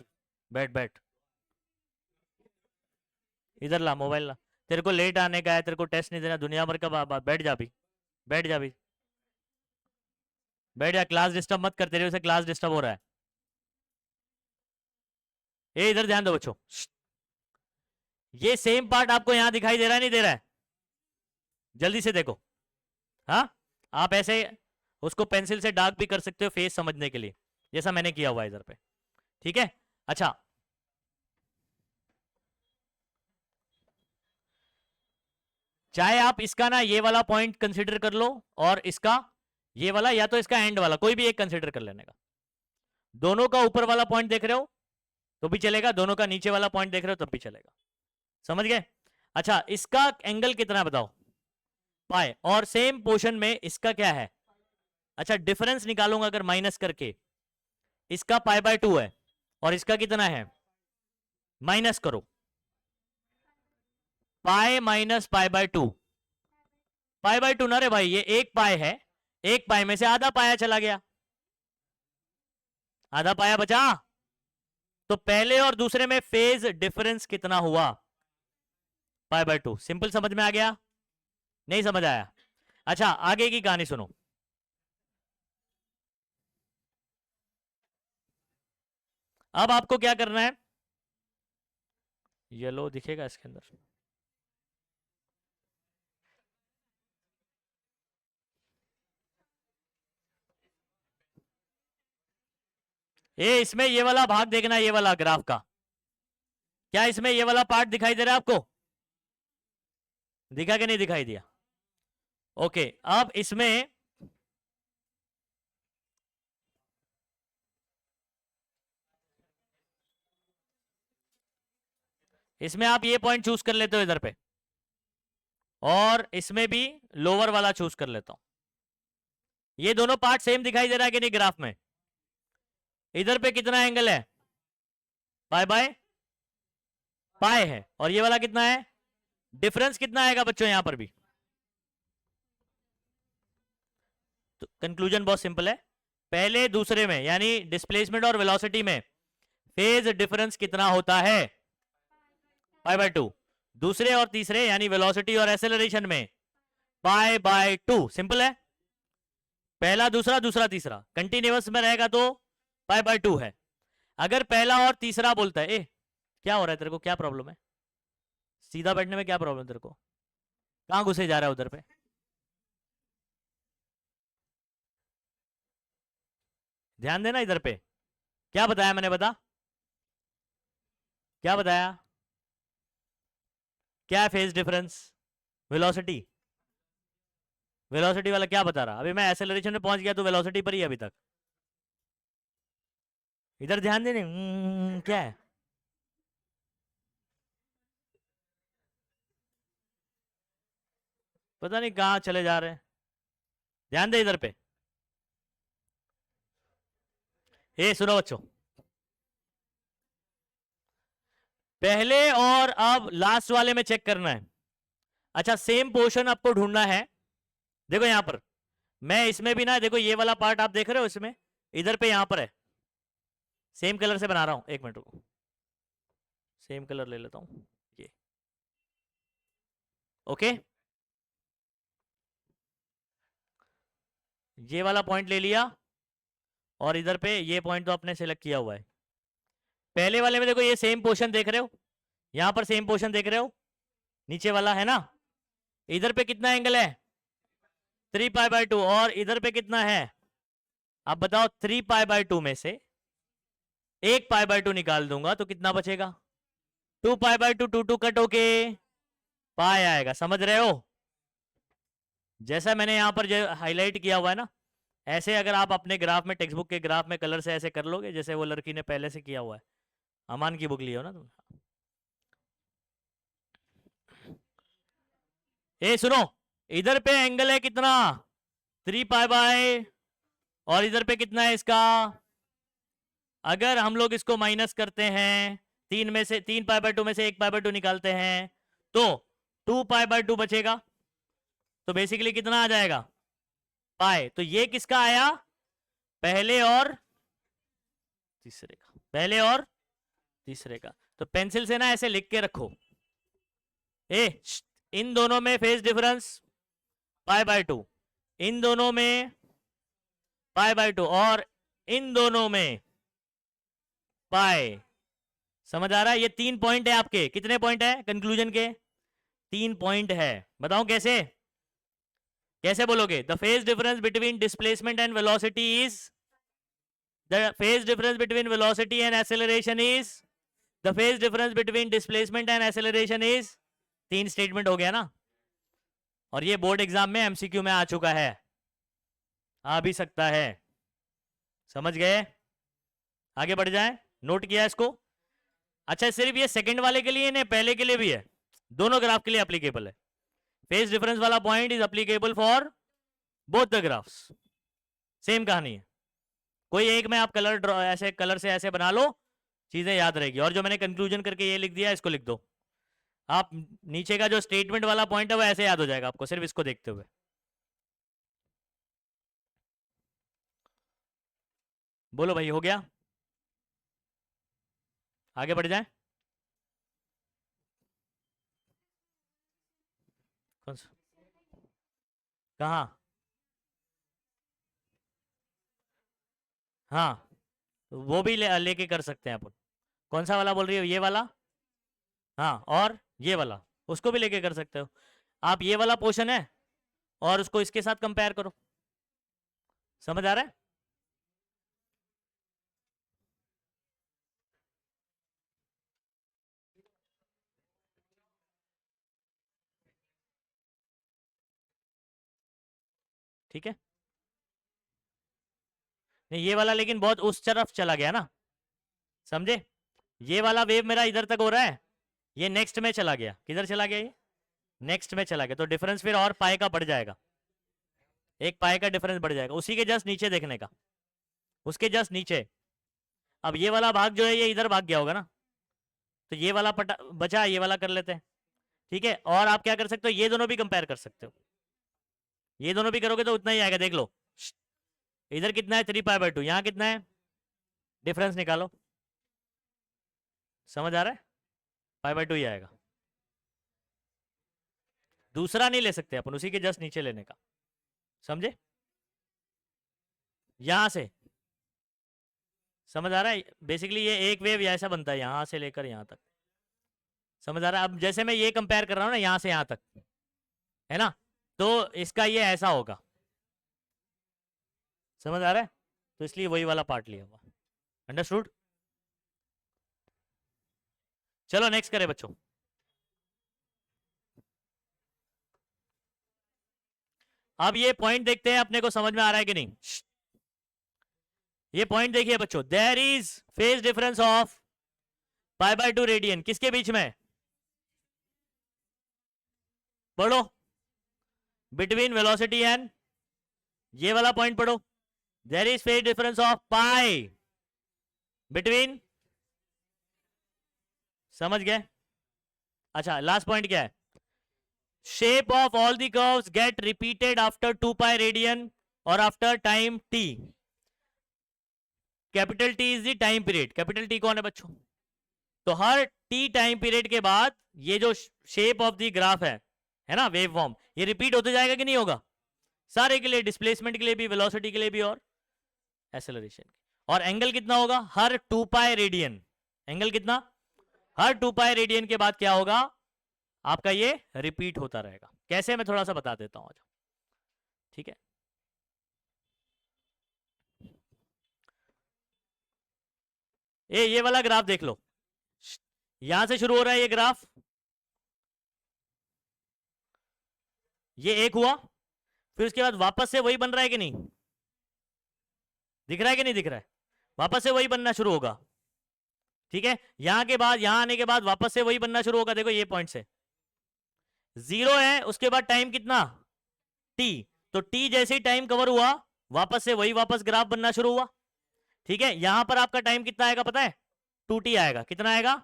[SPEAKER 1] बैठ बैठ इधर ला मोबाइल ला। तेरे को लेट आने का है, तेरे को टेस्ट नहीं देना दुनिया भर का बैठ जा भी, बैठ जा भी, बैठ जा। क्लास डिस्टर्ब मत कर, तेरे वजह से क्लास डिस्टर्ब हो रहा है। ए इधर ध्यान दो बच्चों, ये सेम पार्ट आपको यहां दिखाई दे रहा है नहीं दे रहा है? जल्दी से देखो। हाँ, आप ऐसे उसको पेंसिल से डार्क भी कर सकते हो फेस समझने के लिए, जैसा मैंने किया हुआ है इधर पे। ठीक है। अच्छा, चाहे आप इसका ना ये वाला पॉइंट कंसिडर कर लो और इसका ये वाला, या तो इसका एंड वाला, कोई भी एक कंसिडर कर लेने का। दोनों का ऊपर वाला पॉइंट देख रहे हो तो भी चलेगा, दोनों का नीचे वाला पॉइंट देख रहे हो तब भी चलेगा। समझ गए? अच्छा, इसका एंगल कितना बताओ? पाए। और सेम पोर्शन में इसका क्या है? अच्छा, डिफरेंस निकालूंगा अगर माइनस करके। इसका पाई बाय 2 है और इसका कितना है? माइनस करो, pi minus pi by 2। Pi by 2 ना रे भाई, ये एक पाई है, एक पाई में से आधा पाया चला गया, आधा पाया बचा। तो पहले और दूसरे में फेज डिफरेंस कितना हुआ? Pi by 2। सिंपल, समझ में आ गया? नहीं समझ आया? अच्छा, आगे की कहानी सुनो। अब आपको क्या करना है? येलो दिखेगा इसके अंदर? ये इसमें ये वाला भाग देखना, ये वाला ग्राफ का। क्या इसमें ये वाला पार्ट दिखाई दे रहा है आपको? दिखा कि नहीं दिखाई दिया? ओके, अब इसमें इसमें आप ये पॉइंट चूज कर लेते हो इधर पे, और इसमें भी लोअर वाला चूज कर लेता हूं। ये दोनों पार्ट सेम दिखाई दे रहा है कि नहीं ग्राफ में? इधर पे कितना एंगल है? पाई बाय पाई है, और ये वाला कितना है? डिफरेंस कितना आएगा बच्चों यहां पर भी? तो कंक्लूजन बहुत सिंपल है, पहले दूसरे में यानी डिस्प्लेसमेंट और वेलोसिटी में फेज डिफरेंस कितना होता है? Pi by 2। दूसरे और तीसरे यानी वेलोसिटी और एक्सेलरेशन में पाई बाय 2। सिंपल है, पहला दूसरा दूसरा तीसरा कंटिन्यूअस में रहेगा तो पाई बाय 2 है। अगर पहला और तीसरा बोलता है, ए क्या हो रहा है तेरे को, क्या प्रॉब्लम है? सीधा बैठने में क्या प्रॉब्लम तेरे को? कहां घुसे जा रहा है उधर पे? ध्यान देना इधर पे। क्या बताया मैंने? बता, क्या बताया? क्या है फेज डिफरेंस? वेलोसिटी। वेलोसिटी वाला क्या बता रहा? अभी मैं एक्सेलरेशन में पहुंच गया तो वेलोसिटी पर ही अभी तक। इधर ध्यान देने क्या है? पता नहीं कहाँ चले जा रहे हैं। ध्यान दे इधर पे। ए सुनो बच्चों, पहले और अब लास्ट वाले में चेक करना है। अच्छा, सेम पोर्शन आपको ढूंढना है। देखो यहां पर मैं इसमें भी ना, देखो ये वाला पार्ट आप देख रहे हो, इसमें इधर पे यहां पर है। सेम कलर से बना रहा हूं, एक मिनट रुको, सेम कलर ले लेता हूं ये। ओके, ये वाला पॉइंट ले लिया और इधर पे ये पॉइंट तो आपने सिलेक्ट किया हुआ है। पहले वाले में देखो ये सेम पोर्शन देख रहे हो, यहां पर सेम पोर्शन देख रहे हो, नीचे वाला है ना। इधर पे कितना एंगल है? 3π/2। और इधर पे कितना है? आप बताओ, 3π/2 में से 1π/2 निकाल दूंगा तो कितना बचेगा? 2π/2, 2 कट होके पाई आएगा। समझ रहे हो? जैसा मैंने यहां पर जो हाईलाइट किया हुआ है ना, ऐसे अगर आप अपने ग्राफ में, टेक्स्ट बुक के ग्राफ में कलर से ऐसे कर लोगे जैसे वो लड़की ने पहले से किया हुआ है। अमान की बुक ली हो ना तुम? ए सुनो, इधर पे एंगल है कितना? 3π/, और इधर पे कितना है इसका? अगर हम लोग इसको माइनस करते हैं, 3π/2 में से 1π/2 निकालते हैं तो 2π/2 बचेगा। तो बेसिकली कितना आ जाएगा? पाई। तो ये किसका आया? पहले और तीसरे का। पहले और तीसरे का। तो पेंसिल से ना ऐसे लिख के रखो, इन दोनों में फेज डिफरेंस π/2, इन दोनों में π/2, और इन दोनों में पाई। समझ आ रहा है? ये 3 पॉइंट है आपके। कितने पॉइंट है कंक्लूजन के? 3 पॉइंट है। बताऊं कैसे? कैसे बोलोगे? The phase difference between displacement and velocity is, the phase difference between velocity and acceleration is, the phase difference between displacement and acceleration is. 3 statement हो गया ना। और ये बोर्ड एग्जाम में एमसीक्यू में आ चुका है, आ भी सकता है। समझ गए? आगे बढ़ जाए। नोट किया इसको? अच्छा, सिर्फ ये सेकंड वाले के लिए नहीं, पहले के लिए भी है। दोनों ग्राफ के लिए एप्लीकेबल है। फेज डिफरेंस वाला point is applicable for both the graphs. Same कहानी है। कोई एक में आप कलर ड्रॉ, ऐसे कलर से ऐसे बना लो, चीजें याद रहेगी। और जो मैंने कंक्लूजन करके ये लिख दिया, इसको लिख दो। आप नीचे का जो स्टेटमेंट वाला पॉइंट है वो ऐसे याद हो जाएगा आपको, सिर्फ इसको देखते हुए। बोलो भाई, हो गया? आगे बढ़ जाए। कौन सा? कहाँ? हाँ, वो भी लेके कर सकते हैं अपन। कौन सा वाला बोल रही हो? ये वाला? हाँ, और ये वाला, उसको भी लेके कर सकते हो। आप ये वाला पोर्शन है और उसको इसके साथ कंपेयर करो। समझ आ रहा है? ठीक है। नहीं, ये वाला लेकिन बहुत उस तरफ चला गया ना, समझे? ये वाला वेव मेरा इधर तक हो रहा है, ये नेक्स्ट में चला गया। किधर चला गया? ये नेक्स्ट में चला गया। तो डिफरेंस फिर और पाई का बढ़ जाएगा, 1 पाई का डिफरेंस बढ़ जाएगा। उसी के जस्ट नीचे देखने का, उसके जस्ट नीचे। अब ये वाला भाग जो है ये इधर भाग गया होगा ना, तो ये वाला बचा, ये वाला कर लेते हैं। ठीक है। और आप क्या कर सकते हो? ये दोनों भी कंपेयर कर सकते हो। ये दोनों भी करोगे तो उतना ही आएगा। देख लो, इधर कितना है? 3π/2। यहाँ कितना है? डिफरेंस निकालो। समझ आ रहा है? π/2 ही आएगा। दूसरा नहीं ले सकते अपन, उसी के जस्ट नीचे लेने का। समझे? यहां से। समझ आ रहा है? बेसिकली ये एक वेव ऐसा बनता है, यहां से लेकर यहां तक। समझ आ रहा है? अब जैसे मैं ये कंपेयर कर रहा हूं ना, यहां से यहां तक, है ना, तो इसका ये ऐसा होगा। समझ आ रहा है? तो इसलिए वही वाला पार्ट लिया हुआ। अंडरस्टूड? चलो नेक्स्ट करें बच्चों। अब ये पॉइंट देखते हैं अपने को समझ में आ रहा है कि नहीं। ये पॉइंट देखिए बच्चों, there is phase difference of π/2 radian किसके बीच में, पढ़ो, बिटवीन वेलोसिटी एंड, ये वाला पॉइंट पढ़ो, there is phase difference of pi between, समझ गए। अच्छा लास्ट पॉइंट क्या है, shape of all the curves get repeated after 2π radian और after time t, capital T is the time period, capital T कौन है बच्चों, तो हर टी टाइम पीरियड के बाद ये जो शेप ऑफ द ग्राफ है ना वेव फॉर्म, ये रिपीट होते जाएगा कि नहीं होगा, सारे के लिए, डिस्प्लेसमेंट के लिए भी, वेलोसिटी के लिए भी और एक्सेलरेशन। और एंगल कितना होगा, हर 2π रेडियन, एंगल कितना, हर 2π रेडियन के बाद क्या होगा आपका, ये रिपीट होता रहेगा। कैसे, मैं थोड़ा सा बता देता हूं, ठीक है। ये वाला ग्राफ देख लो, यहां से शुरू हो रहा है ये ग्राफ, ये एक हुआ, फिर उसके बाद वापस से वही बन रहा है कि नहीं, दिख रहा है कि नहीं दिख रहा है, वापस से वही बनना शुरू होगा, ठीक है। यहां के बाद, यहां आने के बाद वापस से वही बनना शुरू होगा, देखो ये पॉइंट से 0 है, उसके बाद टाइम कितना t, तो t जैसे ही टाइम कवर हुआ वापस से वही वापस ग्राफ बनना शुरू हुआ, ठीक है। यहां पर आपका टाइम कितना आएगा पता है, 2t आएगा, कितना आएगा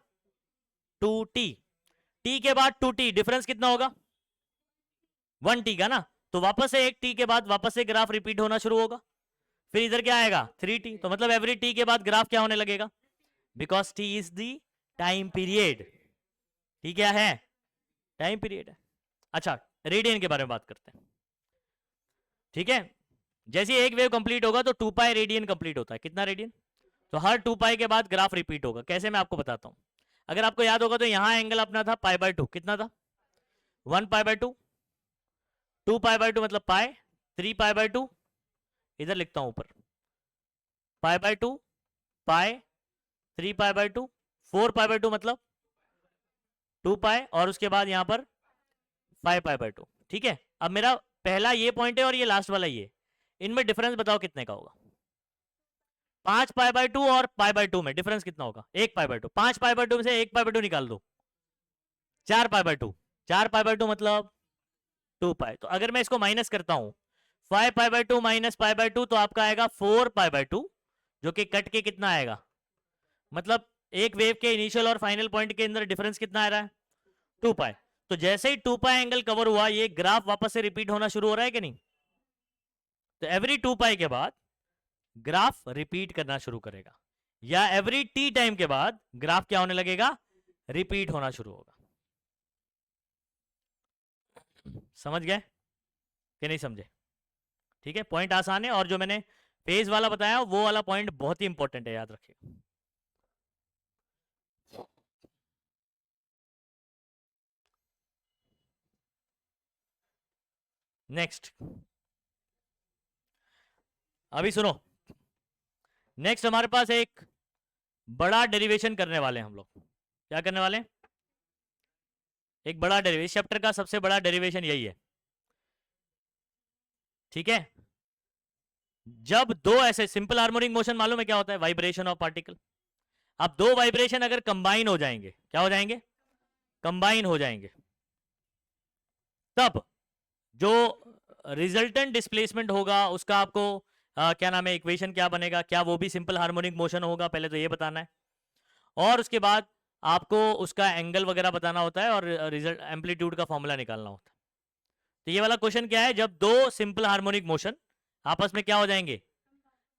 [SPEAKER 1] 2t, t के बाद 2t, डिफरेंस कितना होगा 1t का ना, तो वापस से एक t के बाद वापस से ग्राफ रिपीट होना शुरू होगा, फिर इधर क्या आएगा 3t, तो मतलब एवरी t के बाद ग्राफ क्या होने लगेगा, because t is the time period, t क्या है टाइम पीरियड है। अच्छा रेडियन के बारे में बात करते हैं, ठीक है। जैसे एक वेव कंप्लीट होगा तो 2π रेडियन कंप्लीट होता है, कितना रेडियन, तो हर 2π के बाद ग्राफ रिपीट होगा, कैसे मैं आपको बताता हूं। अगर आपको याद होगा तो यहां एंगल अपना था π/2, कितना था 1π/2, 2π/2 मतलब पाई, 3π/2, इधर लिखता हूं ऊपर π/2, पाई, 3π/2, 4π/2 मतलब 2π, और उसके बाद यहां पर 5π/2, ठीक है। अब मेरा पहला ये पॉइंट है और ये लास्ट वाला ये, इनमें डिफरेंस बताओ कितने का होगा, 5π/2 और π/2 में डिफरेंस कितना होगा, 1π/2, 5π/2 में से 1π/2 निकाल दो, 4π/2, 4π/2 मतलब 2π, तो अगर मैं इसको माइनस करता हूं 5π/2 माइनस π/2 तो आपका आएगा 4π/2, जो कि कट के कितना आएगा, मतलब एक वेव के इनिशियल और फाइनल पॉइंट के अंदर डिफरेंस कितना आ रहा है 2π, तो जैसे ही 2π एंगल कवर हुआ ये ग्राफ वापस से रिपीट होना शुरू हो रहा है कि नहीं, तो एवरी 2π के बाद ग्राफ रिपीट करना शुरू करेगा, या एवरी t टाइम के बाद ग्राफ क्या होने लगेगा, रिपीट होना शुरू होगा। समझ गए कि नहीं समझे, ठीक है। पॉइंट आसान है, और जो मैंने फेज वाला बताया वो वाला पॉइंट बहुत ही इंपॉर्टेंट है, याद रखिएगा। नेक्स्ट, अभी सुनो, नेक्स्ट हमारे पास एक बड़ा डेरिवेशन करने वाले हैं हम लोग, क्या करने वाले हैं, एक बड़ा डेरिवेशन, चैप्टर का सबसे बड़ा डेरिवेशन यही है, ठीक है। जब दो ऐसे, सिंपल हार्मोनिक मोशन मालूम है क्या होता है, वाइब्रेशन ऑफ पार्टिकल, अब दो वाइब्रेशन अगर कंबाइन हो जाएंगे, क्या हो जाएंगे, कंबाइन हो जाएंगे, तब जो रिजल्टेंट डिस्प्लेसमेंट होगा उसका आपको क्या नाम है, इक्वेशन क्या बनेगा, क्या वो भी सिंपल हार्मोनिक मोशन होगा, पहले तो ये बताना है, और उसके बाद आपको उसका एंगल वगैरह बताना होता है, और रिजल्ट एम्पलीट्यूड का फॉर्मूला निकालना होता है। तो ये वाला क्वेश्चन क्या है, जब दो सिंपल हार्मोनिक मोशन आपस में क्या हो जाएंगे,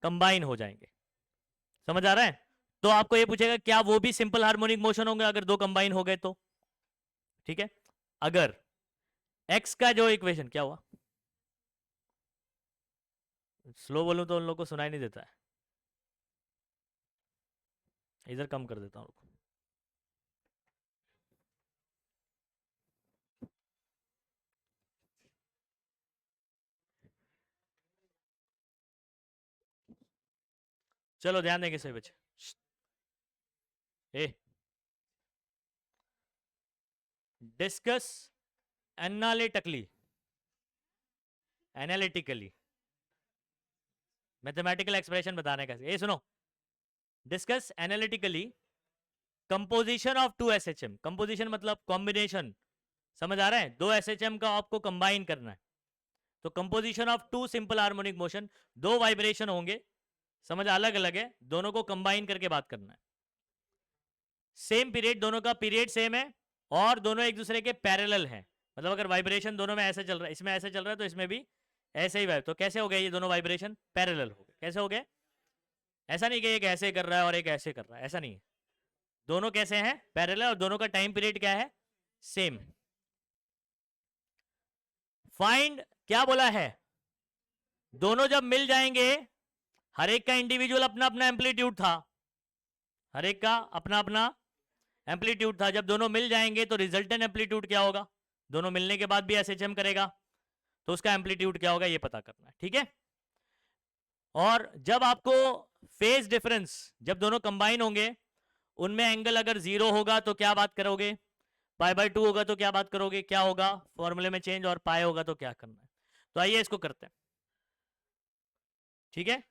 [SPEAKER 1] कंबाइन हो जाएंगे, समझ आ रहा है। तो आपको ये पूछेगा क्या वो भी सिंपल हार्मोनिक मोशन होंगे अगर दो कंबाइन हो गए तो, ठीक है। अगर x का जो इक्वेशन, क्या हुआ, स्लो बोलूं तो उन लोगों को सुनाई नहीं देता है, इधर कम कर देता हूं। चलो ध्यान देंगे सही बच्चे, uh discuss analytically, analytically mathematical expression बताने का। ये सुनो, discuss analytically composition of two SHM. Composition मतलब कॉम्बिनेशन, समझ आ रहा है? दो एसएचएम का आपको कंबाइन करना है, तो composition of two simple harmonic motion, दो वाइब्रेशन होंगे, समझ अलग अलग है, दोनों को कंबाइन करके बात करना है। सेम पीरियड, दोनों का पीरियड सेम है और दोनों एक दूसरे के पैरेलल हैं। मतलब अगर वाइब्रेशन दोनों में ऐसे चल रहा है, इसमें ऐसे चल रहा है, तो इसमें भी ऐसे ही वाइब, तो कैसे हो गए ये दोनों वाइब्रेशन? पैरेलल हो गए। कैसे हो गए? ऐसा नहीं कि एक ऐसे कर रहा है और एक ऐसे कर रहा है, ऐसा नहीं है। दोनों कैसे हैं? पैरेलल, और दोनों का टाइम पीरियड क्या है? सेम। फाइंड, क्या बोला है? दोनों जब मिल जाएंगे, हर एक का इंडिविजुअल अपना अपना एम्पलीट्यूड था, हर एक का अपना अपना एम्पलीट्यूड था। जब दोनों मिल जाएंगे तो रिजल्टेंट एम्पलीट्यूड क्या होगा? दोनों मिलने के बाद भी एसएचएम करेगा, तो उसका एम्पलीट्यूड क्या होगा ये पता करना है, ठीक है? और जब आपको फेज डिफरेंस, जब दोनों कंबाइन होंगे, उनमें एंगल अगर 0 होगा तो क्या बात करोगे? π/2 होगा तो क्या बात करोगे? क्या होगा फॉर्मूले में चेंज? और पाए होगा तो क्या करना है? तो आइए इसको करते हैं, ठीक है?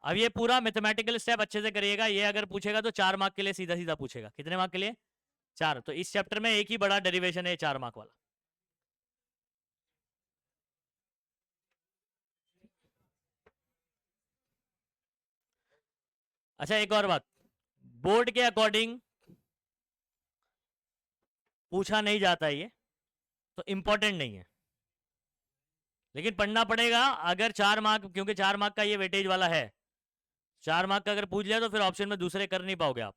[SPEAKER 1] अब ये पूरा मैथमेटिकल स्टेप अच्छे से करिएगा। ये अगर पूछेगा तो 4 मार्क के लिए सीधा सीधा पूछेगा। कितने मार्क के लिए? 4। तो इस चैप्टर में एक ही बड़ा डेरिवेशन है 4 मार्क वाला। अच्छा, एक और बात, बोर्ड के अकॉर्डिंग पूछा नहीं जाता ये, तो इंपॉर्टेंट नहीं है, लेकिन पढ़ना पड़ेगा अगर 4 मार्क, क्योंकि 4 मार्क का ये वेटेज वाला है। 4 मार्क का अगर पूछ लिया तो फिर ऑप्शन में दूसरे कर नहीं पाओगे आप।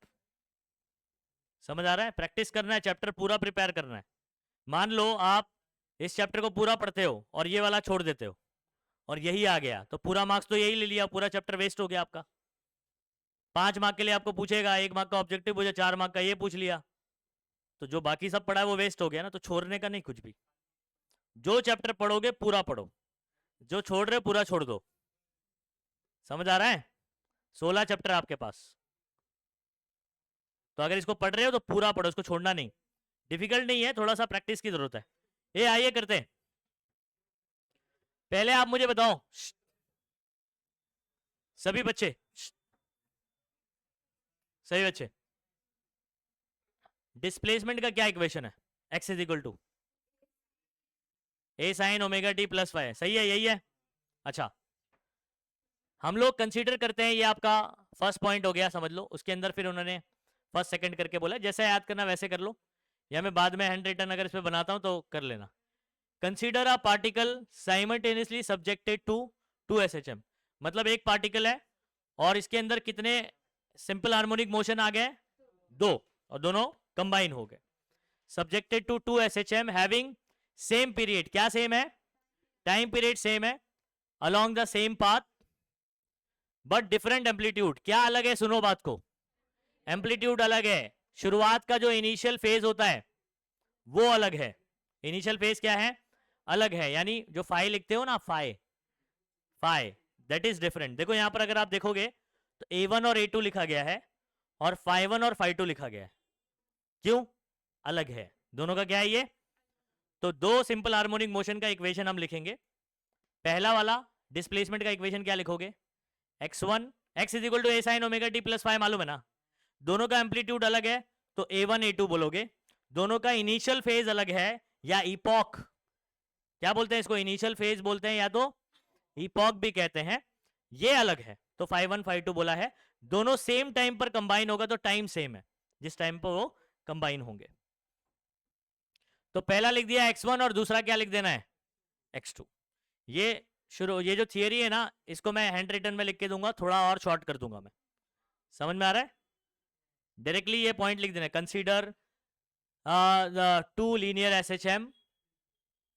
[SPEAKER 1] समझ आ रहा है? प्रैक्टिस करना है, चैप्टर पूरा प्रिपेयर करना है। मान लो आप इस चैप्टर को पूरा पढ़ते हो और ये वाला छोड़ देते हो और यही आ गया, तो पूरा मार्क्स तो यही ले लिया, पूरा चैप्टर वेस्ट हो गया आपका। 5 मार्क के लिए आपको पूछेगा, 1 मार्क का ऑब्जेक्टिव पूछे, 4 मार्क का ये पूछ लिया, तो जो बाकी सब पढ़ा है वो वेस्ट हो गया ना। तो छोड़ने का नहीं कुछ भी, जो चैप्टर पढ़ोगे पूरा पढ़ो, जो छोड़ रहे पूरा छोड़ दो। समझ आ रहा है? 16 चैप्टर आपके पास, तो अगर इसको पढ़ रहे हो तो पूरा पढ़ो, इसको छोड़ना नहीं। डिफिकल्ट नहीं है, थोड़ा सा प्रैक्टिस की जरूरत है। ये आइए करते हैं। पहले आप मुझे बताओ सभी बच्चे, सभी बच्चे, डिस्प्लेसमेंट का क्या इक्वेशन है? x is equal to a sin omega t plus y, सही है? यही है। अच्छा, हम लोग कंसीडर करते हैं, ये आपका फर्स्ट पॉइंट हो गया, समझ लो। उसके अंदर फिर उन्होंने फर्स्ट सेकंड करके बोला, जैसे याद करना वैसे कर लो, या मैं बाद में हैंड रिटन अगर इस पे बनाता हूं तो कर लेना। Consider a particle simultaneously subjected to 2 SHM, मतलब एक पार्टिकल है और इसके अंदर कितने सिंपल हार्मोनिक मोशन आ गए? 2, और दोनों कंबाइन हो गए। Subjected to 2 SHM having same period, क्या सेम है? टाइम पीरियड सेम है, along the same path but different amplitude. क्या अलग है? सुनो बात को, एम्पलीट्यूड अलग है। शुरुआत का जो इनिशियल फेज होता है वो अलग है। इनिशियल फेज क्या है? अलग है, यानी जो फाई लिखते हो ना, phi, phi that is different. देखो यहां पर अगर आप देखोगे तो A1 और A2 लिखा गया है और φ1 और φ2 लिखा गया है। क्यों? अलग है दोनों का। क्या है ये? तो दो सिंपल हार्मोनिक मोशन का इक्वेशन हम लिखेंगे। पहला वाला डिस्प्लेसमेंट का इक्वेशन क्या लिखोगे? x1 x is equal to a sin omega t plus five, मालूम है ना? दोनों का एम्पलीट्यूड अलग है तो A1 A2 बोलोगे। दोनों का इनिशियल फेज अलग है, या इपॉक, क्या बोलते हैं इसको? इनिशियल फेज बोलते हैं या तो इपॉक भी कहते हैं, ये अलग है। तो φ1 φ2 बोला है। दोनों सेम टाइम पर कंबाइन होगा तो टाइम सेम है जिस टाइम पर वो कंबाइन होंगे। तो पहला लिख दिया x1 और दूसरा क्या लिख देना है? x2। ये शुरू, ये जो थियरी है ना, इसको मैं हैंड रिटन में लिख के दूंगा, थोड़ा और शॉर्ट कर दूंगा मैं। समझ में आ रहा है? डायरेक्टली ये पॉइंट लिख देना, consider two linear SHM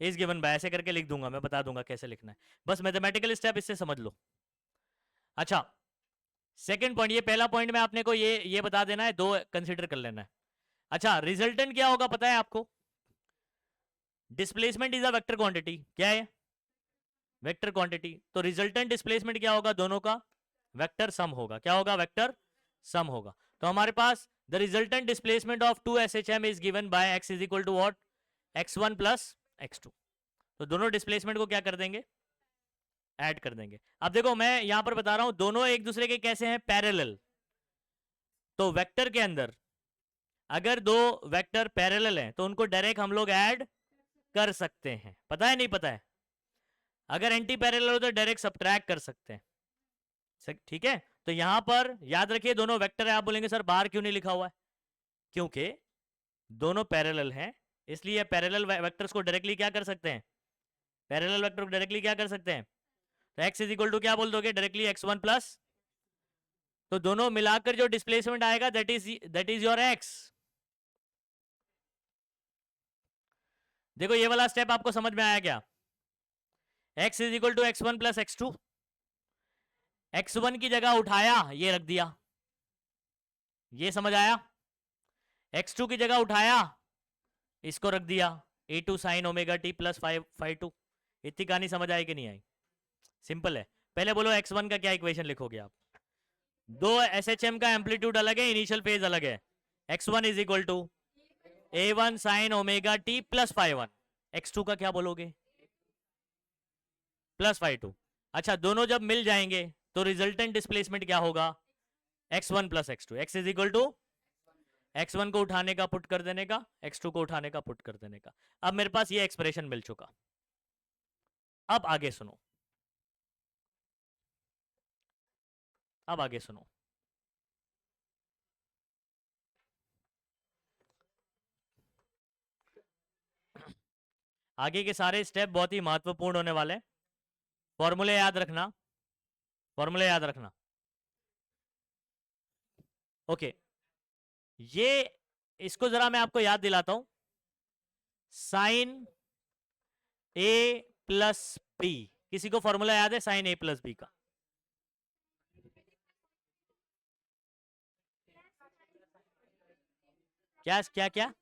[SPEAKER 1] is given by, ऐसे करके लिख दूंगा मैं, बता दूंगा कैसे लिखना है। बस मैथमेटिकल स्टेप इससे समझ लो। अच्छा, सेकंड पॉइंट, ये पहला पॉइंट में आपने को ये बता देना है, दो कंसीडर कर लेना है। अच्छा, रिजल्टेंट क्या होगा पता है आपको? Displacement is a vector quantity. क्या है? Vector quantity. तो रिजल्टेंट डिस्प्लेसमेंट क्या होगा? दोनों का वेक्टर सम होगा। क्या होगा? वेक्टर सम होगा। तो हमारे पास the resultant displacement of 2 SHM is given by x is equal to what? x1 plus x2। तो दोनों डिस्प्लेसमेंट को क्या कर देंगे? ऐड कर देंगे। अब देखो मैं यहां पर बता रहा हूं दोनों एक दूसरे के कैसे हैं, पैरेलल। तो वेक्टर के अंदर अगर दो वेक्टर पैरेलल हैं तो उनको डायरेक्ट हम लोग ऐड कर सकते हैं, पता है नहीं पता है? अगर एंटी पैरेलल हो तो डायरेक्ट सब्ट्रैक्ट कर सकते हैं, ठीक है? तो यहां पर याद रखिए दोनों वेक्टर है। आप बोलेंगे सर बाहर क्यों नहीं लिखा हुआ है? क्योंकि दोनों पैरेलल हैं, इसलिए पैरेलल वेक्टर्स को डायरेक्टली क्या कर सकते हैं, पैरेलल वेक्टर को डायरेक्टली क्या कर सकते हैं? तो x इज इक्वल टू क्या बोल दोगे डायरेक्टली, x1 प्लस, तो दोनों मिलाकर जो डिस्प्लेसमेंट आएगा दैट इज योर x। देखो ये वाला स्टेप आपको समझ में आया क्या? x is equal to x1 plus x2, x1 की जगह उठाया ये रख दिया, ये समझ आया? x2 की जगह उठाया इसको रख दिया, a2 sine omega T plus phi two. इतनी कहानी समझ आई कि नहीं आई? सिंपल है। पहले बोलो x1 का क्या इक्वेशन लिखोगे आप? दो SHM का एम्पलीट्यूड अलग है, इनिशियल फेज अलग है। x1 is equal to a1 sine omega T plus phi one, x2 का क्या बोलोगे? Plus phi two. अच्छा दोनों जब मिल जाएंगे तो रिजल्टेंट डिस्प्लेसमेंट क्या होगा? x1 plus x2, x is equal to x1 को उठाने का पुट कर देने का, x2 को उठाने का पुट कर देने का। अब मेरे पास ये एक्सप्रेशन मिल चुका। अब आगे सुनो, अब आगे सुनो। आगे के सारे स्टेप बहुत ही महत्वपूर्ण होने वाले। फॉर्मूले याद रखना, फॉर्मूले याद रखना। ओके ये इसको जरा मैं आपको याद दिलाता हूं। साइन ए प्लस बी, किसी को फॉर्मूला याद है साइन ए प्लस बी का? क्या क्या क्या?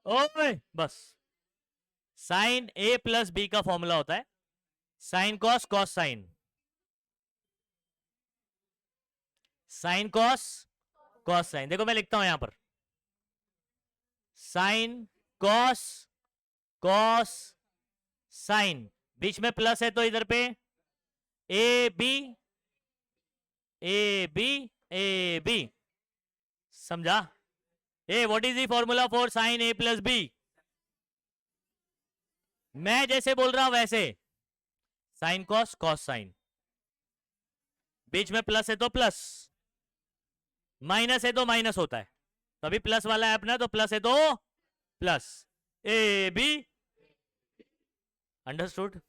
[SPEAKER 1] ओए बस, साइन ए प्लस बी का फॉर्मूला होता है sine cos cos sine, sine cos cos sine. देखो मैं लिखता हूं यहां पर साइन कॉस कॉस साइन, बीच में प्लस है तो इधर पे a b a b a b, समझा? Uh what is the formula for sine a plus b? मैं जैसे बोल रहा हूं वैसे, साइन कॉस कॉस साइन, बीच में प्लस है तो प्लस, माइनस है तो माइनस होता है, तो अभी प्लस वाला है अपना तो प्लस है तो प्लस, ए बी, अंडरस्टूड?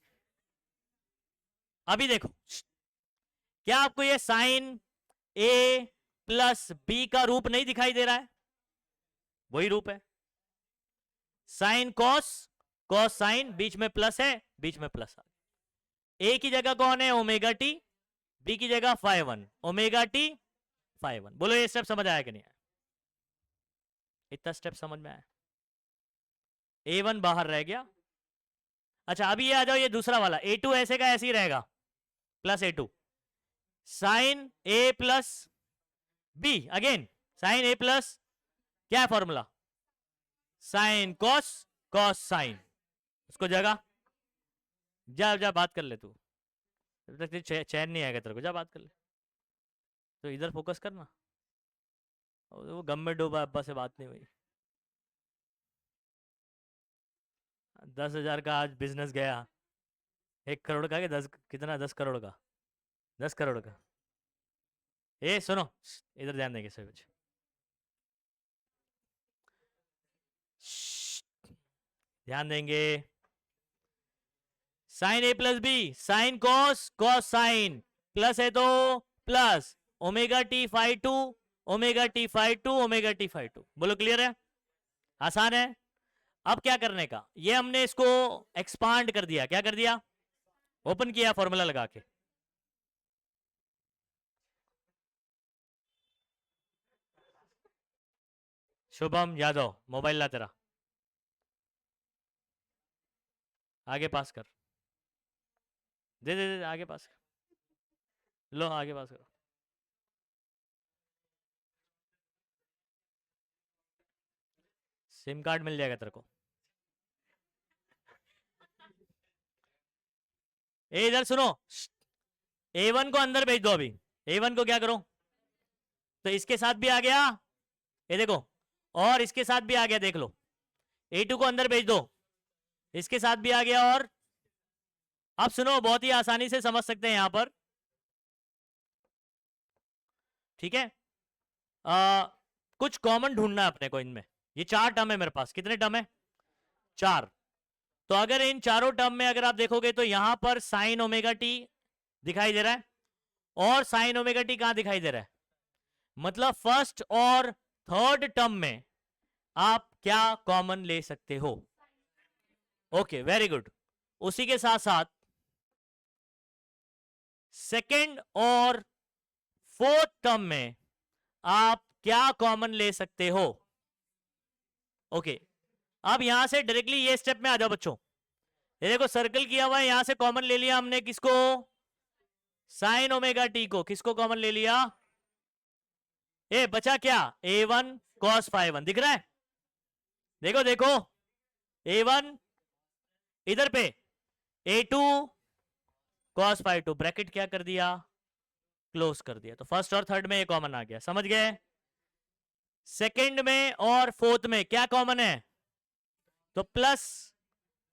[SPEAKER 1] अभी देखो क्या आपको ये साइन ए प्लस बी का रूप नहीं दिखाई दे रहा है? वही रूप है, साइन कॉस कॉस साइन, बीच में प्लस है, बीच में प्लस आ गया। ए की जगह कौन है? ओमेगा टी, बी की जगह five one, omega t five one. बोलो ये स्टेप समझ आया कि नहीं आया? इतना स्टेप समझ में आया? A1 बाहर रह गया। अच्छा अभी ये आ जाओ, ये दूसरा वाला A2 ऐसे का ऐसे ही रहेगा, plus A2 sign a plus B, again sine a plus, क्या है formula? Sign cos cos sign. उसको जगह जा जा बात कर ले तू, जब तक चैन नहीं आएगा तेरे को, जा बात कर ले। तो इधर फोकस करना, वो गम में डूबा, अब्बा से बात नहीं हुई। 10,000 का आज बिजनेस गया, 1 करोड़ का, कि 10 कितना, 10 करोड़ का, 10 करोड़ का। ए सुनो, इधर ध्यान देंगे सभी बच्चे, ध्यान देंगे। Sine a plus b, sine cos cos sine, plus है तो plus, omega t phi two, omega t phi two, omega t phi two. बोलो क्लियर है? आसान है। अब क्या करने का, ये हमने इसको एक्सपांड कर दिया, क्या कर दिया? ओपन किया फॉर्मूला लगा के। शुभम यादव मोबाइल ला तेरा, आगे पास कर, दे दे दे आगे पास कर लो, आगे पास करो। सिम कार्ड मिल जाएगा तेरे को। ए इधर सुनो, A1 को अंदर भेज दो अभी। A1 को क्या करो, तो इसके साथ भी आ गया, ये देखो, और इसके साथ भी आ गया, देख लो। A2 को अंदर भेज दो, इसके साथ भी आ गया। और अब सुनो, बहुत ही आसानी से समझ सकते हैं यहां पर, ठीक है। कुछ कॉमन ढूंढना है अपने को इनमें। ये 4 टर्म है मेरे पास, कितने टर्म है, 4। तो अगर इन चारों टर्म में अगर आप देखोगे तो यहां पर साइन ओमेगा टी दिखाई दे रहा है, और साइन ओमेगा टी कहां दिखाई दे रहा है, मतलब फर्स्ट और थर्ड टर्म में आप क्या कॉमन ले सकते हो। Okay, very good. उसी के साथ साथ सेकेंड और फोर्थ टर्म में आप क्या कॉमन ले सकते हो। ओके, अब यहां से डायरेक्टली ये स्टेप में आ जाओ बच्चों। ये देखो सर्कल किया हुआ है, यहां से कॉमन ले लिया हमने, किसको, साइन ओमेगा टी को। किसको कॉमन ले लिया, ए बचा क्या, A1 cos phi 1 दिख रहा है, देखो देखो, A1 इधर पे, A2 cos phi 2, ब्रैकेट क्या कर दिया, क्लोज कर दिया। तो फर्स्ट और थर्ड में ये कॉमन आ गया, समझ गए। सेकंड में और फोर्थ में क्या कॉमन है, तो plus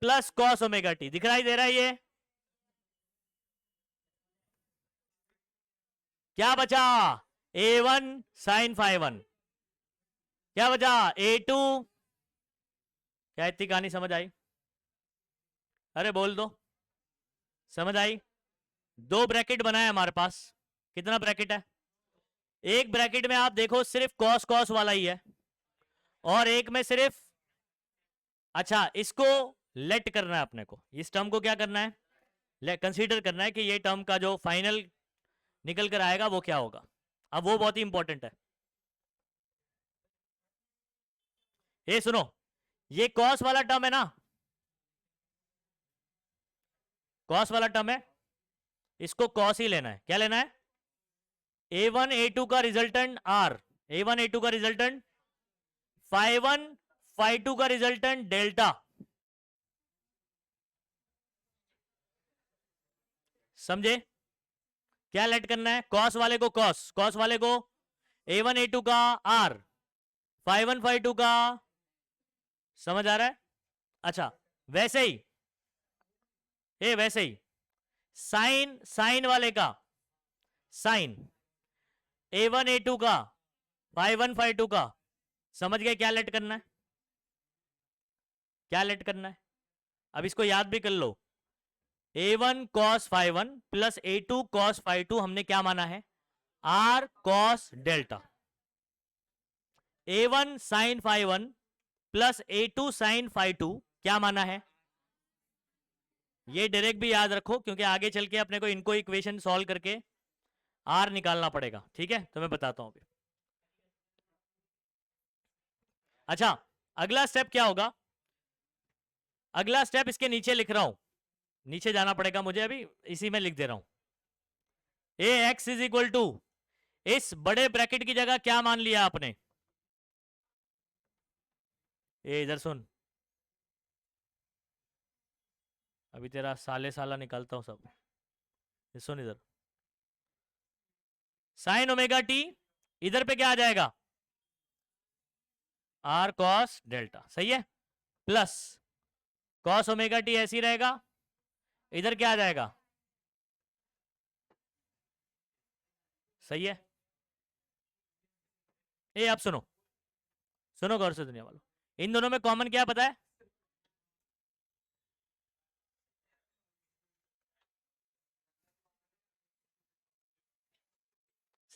[SPEAKER 1] plus cos omega T दिखाई दे रहा है। ये क्या बचा, A1 sin phi 1, क्या बचा, A2। क्या इतनी कहानी समझ आई, अरे बोल दो, समझ आई। 2 ब्रैकेट बनाए हमारे पास, कितना ब्रैकेट है, एक ब्रैकेट में आप देखो सिर्फ कॉस कॉस वाला ही है, और एक में सिर्फ, अच्छा इसको लेट करना है अपने को, इस टर्म को क्या करना है, कंसीडर करना है कि ये टर्म का जो फाइनल निकल कर आएगा वो क्या होगा। अब वो बहुत ही इंपॉर्टेंट है। ये सुनो, ये कॉस वाला टर्म है ना, कॉस वाला टर्म है, इसको कॉस ही लेना है। क्या लेना है, A1 A2 का रिजल्टेंट R, A1 A2 का रिजल्टेंट phi 1 phi 2 का रिजल्टेंट डेल्टा। समझे, क्या लेट करना है, कॉस वाले को कॉस, कॉस वाले को A1 A2 का R, phi 1 phi 2 का, समझ आ रहा है। अच्छा वैसे ही, ये वैसे ही साइन, साइन वाले का साइन, A1 A2 का phi 1 phi 2 का, समझ गए क्या लेट करना है, क्या लेट करना है। अब इसको याद भी कर लो, A1 cos phi 1 plus A2 cos phi 2 हमने क्या माना है, R cos delta. A1 sin phi 1 plus A2 sin phi 2 क्या माना है, ये डायरेक्ट भी याद रखो, क्योंकि आगे चल के अपने को इनको इक्वेशन सॉल्व करके R निकालना पड़ेगा, ठीक है। तो मैं बताता हूं अभी। अच्छा अगला स्टेप क्या होगा, अगला स्टेप इसके नीचे लिख रहा हूं, नीचे जाना पड़ेगा मुझे, अभी इसी में लिख दे रहा हूं। Ax इज इक्वल टू, इस बड़े ब्रैकेट की जगह क्या मान लिया आपने, ये इधर सुन, अभी तेरा साले साला निकालता हूं सब, ये सुन इधर, साइन ओमेगा टी इधर पे क्या आ जाएगा, आर कॉस डेल्टा, सही है, प्लस कॉस ओमेगा टी ऐसी रहेगा, इधर क्या आ जाएगा, सही है। ये आप सुनो, सुनो गौर से दुनिया वालों, इन दोनों में कॉमन क्या पता है,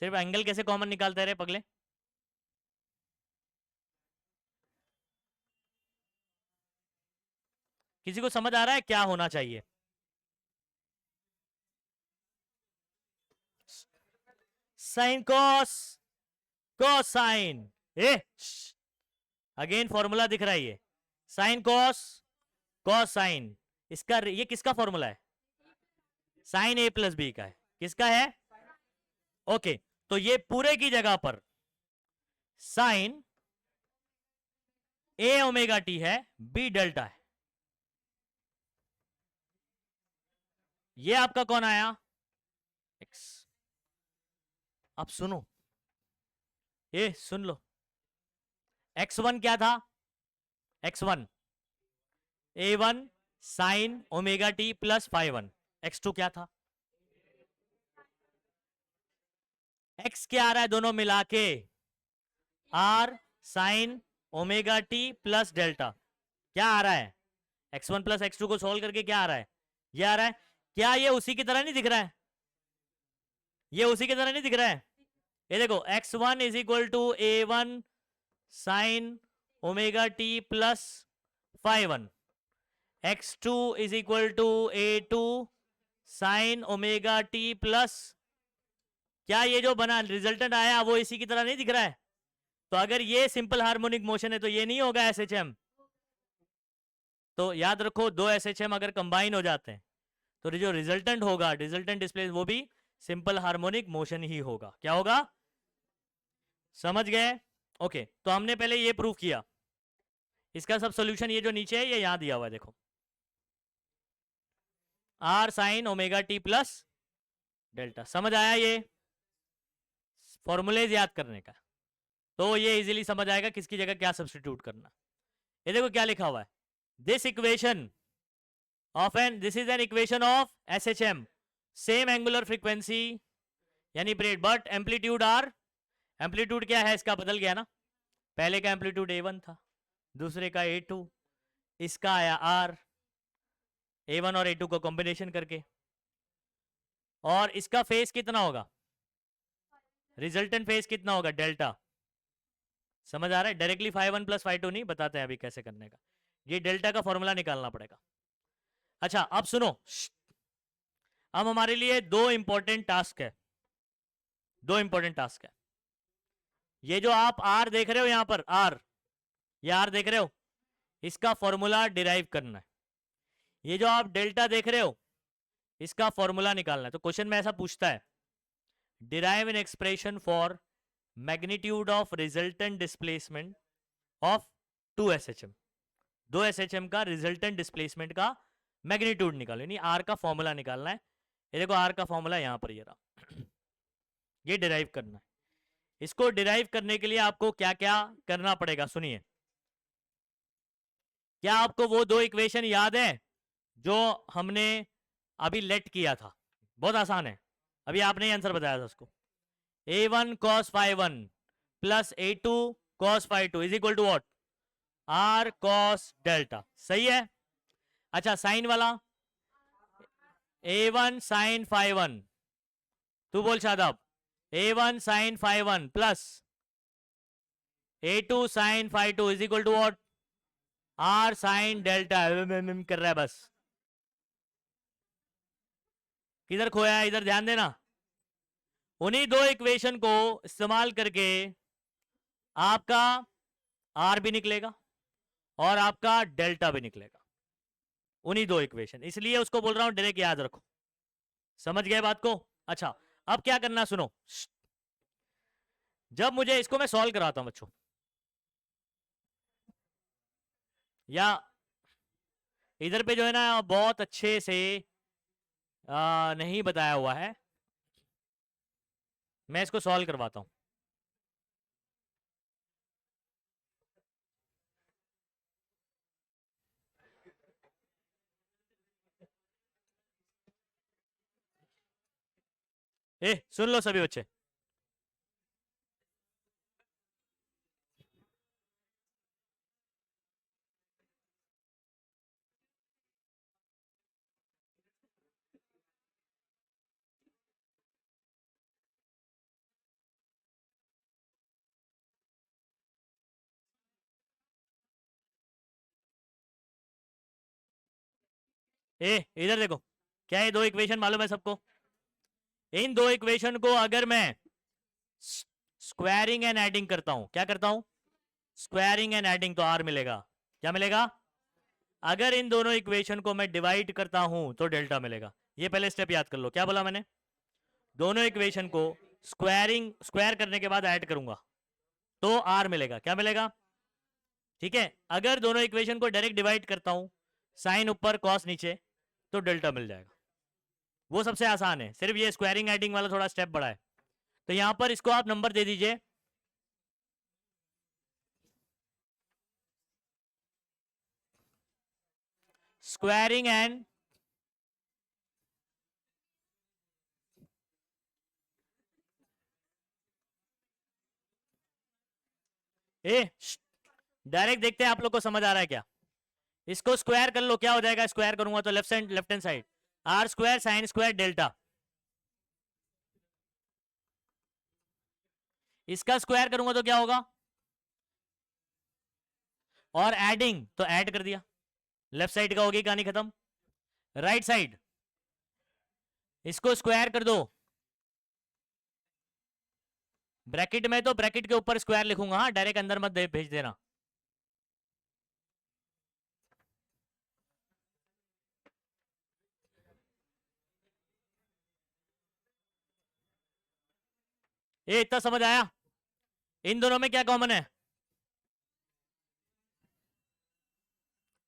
[SPEAKER 1] सिर्फ एंगल कैसे कॉमन निकालते रहे पगले, किसी को समझ आ रहा है क्या होना चाहिए, साइन कॉस, कोसाइन, ए अगेन फॉर्मूला दिख रहा है, ये साइन कॉस कोसाइन, इसका ये किसका फॉर्मूला है, साइन A प्लस बी का है, किसका है, ओके। तो ये पूरे की जगह पर साइन ए ओमेगा टी है, बी डेल्टा है। ये आपका कौन आया? एक्स। अब सुनो, ये सुन लो, x1 क्या था? x1 a1 sine omega T plus phi one. x2 क्या था? x क्या आ रहा है दोनों मिला के? r sign omega T plus delta. क्या आ रहा है? x1 प्लस x2 को सोल्व करके क्या आ रहा है? ये आ रहा है। क्या ये उसी की तरह नहीं दिख रहा है? ये उसी की तरह नहीं दिख रहा है? ये देखो, x1 is equal to a1 sine omega T plus phi one, x2 is equal to a2 sine omega T plus. क्या ये जो बना रिजल्टेंट आया वो इसी की तरह नहीं दिख रहा है? तो अगर ये सिंपल हार्मोनिक मोशन है तो ये नहीं होगा एसएचएम। तो याद रखो, दो एसएचएम अगर कंबाइन हो जाते हैं तो जो रिजल्टेंट होगा, रिजल्टेंट डिस्प्लेस, वो भी सिंपल हार्मोनिक मोशन ही होगा। क्या होगा? समझ गए? ओके, तो हमने पहले ये प्रूव किया। इसका सब सॉल्यूशन ये जो नीचे है ये यहां दिया हुआ है, देखो, R sine omega T plus delta. समझ आया? ये फॉर्मूलेज याद करने का, तो ये इजीली समझ आएगा किसकी जगह क्या सब्स्टिट्यूट करना। ये देखो क्या लिखा हुआ है, this equation of an, this is an equation of SHM, same angular frequency यानी ब्रेड, बट एम्पलीट्यूड आर, एम्पलीट्यूड क्या है इसका? बदल गया ना, पहले का एम्पलीट्यूड A1 था, दूसरे का A2, इसका आया R, A1 और A2 को कॉम्बिनेशन करके। और इसका फेस कितना होगा? रिजल्टेंट फेस कितना होगा? डेल्टा। समझ आ रहा है? Directly phi one plus phi two नहीं, बताते हैं अभी कैसे करने का। ये डेल्टा का फॉर्मूला निकालना पड़ेगा। अच्छा अब सुनो, अब हमारे लिए दो इंपॉर्टेंट टास्क है, दो इंपॉर्टेंट टास्क है। ये जो आप आर देख रहे हो यहां पर, आर, ये आर देख रहे हो, इसका फॉर्मूला डिराइव करना है। ये जो आप डेल्टा देख रहे हो, इसका फॉर्मूला निकालना है। तो क्वेश्चन में ऐसा पूछता है, derive an expression for magnitude of resultant displacement of two SHM, दो एसएचएम का रिजल्टेंट डिस्प्लेसमेंट का मैग्नीट्यूड निकालो, यानी आर का फॉर्मूला निकालना है। ये देखो आर का फॉर्मूला यहां पर ये रहा, ये डिराइव करना है। इसको डिराइव करने के लिए आपको क्या क्या करना पड़ेगा, सुनिए। क्या आपको वो दो इक्वेशन याद है जो हमने अभी लेट किया था? बहुत आसान है, अभी आपने ही आंसर बताया था उसको। a1 cos phi 1 plus a2 cos phi 2 is equal to what? r cos delta. सही है? अच्छा साइन वाला, a1 sin phi 1, तू बोल Shadab, a1 sin phi 1 plus a2 sin phi 2 is equal to what? r sin delta. कर रहा है बस, किधर खोया है? इधर ध्यान देना। उन्हीं दो इक्वेशन को इस्तेमाल करके आपका आर भी निकलेगा और आपका डेल्टा भी निकलेगा, उन्हीं दो इक्वेशन, इसलिए उसको बोल रहा हूं डायरेक्ट याद रखो। समझ गए बात को? अच्छा अब क्या करना सुनो, जब मुझे इसको मैं सॉल्व कराता हूं बच्चों, या इधर पे जो है ना बहुत अच्छे से नहीं बताया हुआ है, मैं इसको सॉल्व करवाता हूं। सुन लो सभी बच्चे, इधर देखो, क्या ये दो इक्वेशन मालूम है सबको? इन दो इक्वेशन को अगर मैं स्क्वायरिंग एंड एडिंग करता हूं, क्या करता हूं? स्क्वायरिंग एंड एडिंग, तो आर मिलेगा। क्या मिलेगा? अगर इन दोनों इक्वेशन को मैं डिवाइड करता हूं तो डेल्टा मिलेगा। ये पहले स्टेप याद कर लो, क्या बोला मैंने? दोनों इक्वेशन को स्क्वायर करने के बाद ऐड करूंगा तो आर मिलेगा। क्या मिलेगा? ठीक है, अगर दोनों इक्वेशन को डायरेक्ट डिवाइड करता हूं, साइन ऊपर कॉस नीचे, तो डेल्टा मिल जाएगा। वो सबसे आसान है, सिर्फ ये स्क्वायरिंग एडिंग वाला थोड़ा स्टेप बड़ा है। तो यहां पर इसको आप नंबर दे दीजिए स्क्वायरिंग एंड डायरेक्ट देखते हैं आप लोग को समझ आ रहा है क्या। इसको स्क्वायर कर लो, क्या हो जाएगा, स्क्वायर करूंगा तो left hand side R square sine square delta, इसका स्क्वायर करूंगा तो क्या होगा, और एडिंग तो ऐड कर दिया, लेफ्ट साइड का होगी कहानी खत्म। राइट साइड इसको स्क्वायर कर दो, ब्रैकेट में तो ब्रैकेट के ऊपर स्क्वायर लिखूंगा, हाँ डायरेक्ट अंदर मत भेज देना। ये इतना समझ आया। इन दोनों में क्या कॉमन है,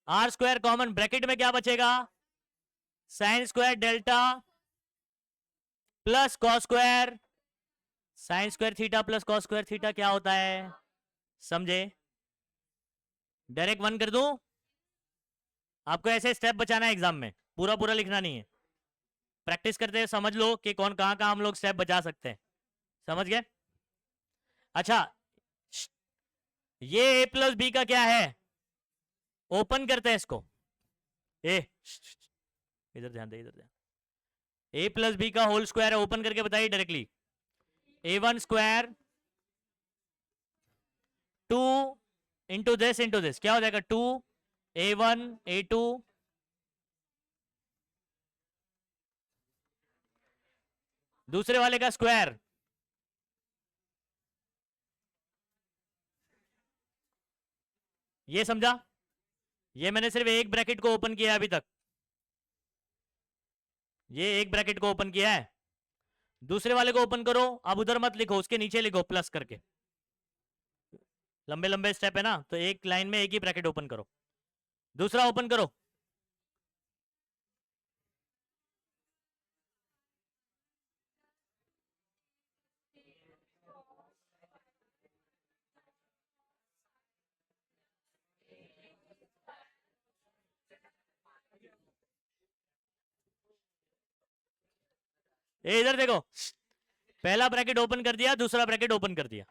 [SPEAKER 1] आर स्क्वायर कॉमन, ब्रैकेट में क्या बचेगा, sign square delta plus cos square sine square theta plus cos square theta, क्या होता है समझे। डायरेक्ट वन कर दूं, आपको ऐसे स्टेप बचाना है एग्जाम में, पूरा पूरा लिखना नहीं है, प्रैक्टिस करते हुए समझ लो कि कौन कहां कहां हम लोग स्टेप बचा सकते हैं, समझ गए। अच्छा, ये ए प्लस बी का क्या है, ओपन करते हैं इसको, ए इधर ध्यान दे, इधर ध्यान, ए प्लस बी का होल स्क्वायर है, ओपन करके बताइए directly, A one square 2 into this क्या हो जाएगा, 2 a1 a2 दूसरे वाले का स्क्वायर, ये समझा, ये मैंने सिर्फ एक ब्रैकेट को ओपन किया है अभी तक, ये एक ब्रैकेट को ओपन किया है, दूसरे वाले को ओपन करो, अब उधर मत लिखो, उसके नीचे लिखो प्लस करके, लंबे लंबे स्टेप है ना, तो एक लाइन में एक ही ब्रैकेट ओपन करो, दूसरा ओपन करो, इधर देखो, पहला ब्रैकेट ओपन कर दिया, दूसरा ब्रैकेट ओपन कर दिया,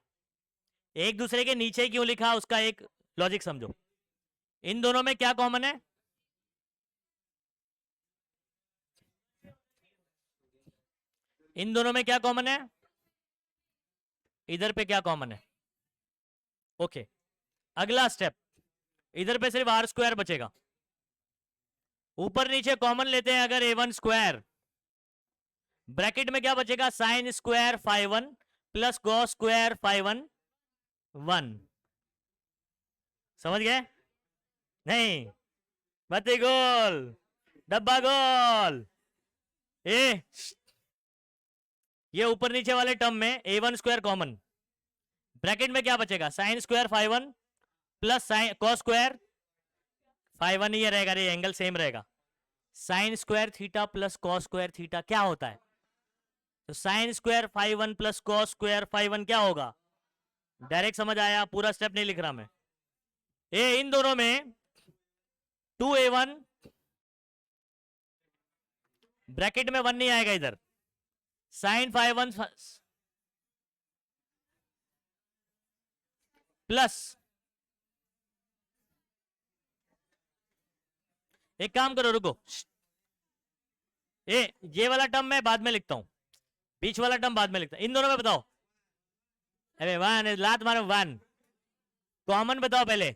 [SPEAKER 1] एक दूसरे के नीचे क्यों लिखा उसका एक लॉजिक समझो। इन दोनों में क्या कॉमन है, इन दोनों में क्या कॉमन है, इधर पे क्या कॉमन है, ओके। अगला स्टेप, इधर पे सिर्फ आर स्क्वायर बचेगा, ऊपर नीचे कॉमन लेते हैं अगर a1 स्क्वायर, ब्रैकेट में क्या बचेगा, sine square 5 1 plus cos square 5 1 1, समझ गए, नहीं बत्ती गोल, डब्बा गोल, ए ये ऊपर नीचे वाले टर्म में a1 स्क्वायर कॉमन, ब्रैकेट में क्या बचेगा, sine square 5 1 plus sine cos square 5 1 ही रहेगा, ये एंगल सेम रहेगा, sine square theta plus cos square theta क्या होता है, तो sine square 5 1 plus cos square 5 1 क्या होगा, डायरेक्ट समझ आया, पूरा स्टेप नहीं लिख रहा मैं। ए इन दोनों में 2a1 ब्रैकेट में 1 नहीं आएगा इधर, साइन 5 1 प्लस, एक काम करो रुको, ये वाला टर्म मैं बाद में लिखता हूं, बीच वाला टर्म बाद में लिखता हूं, इन दोनों में बताओ, अरे वन लात मारो, वन कॉमन बताओ पहले,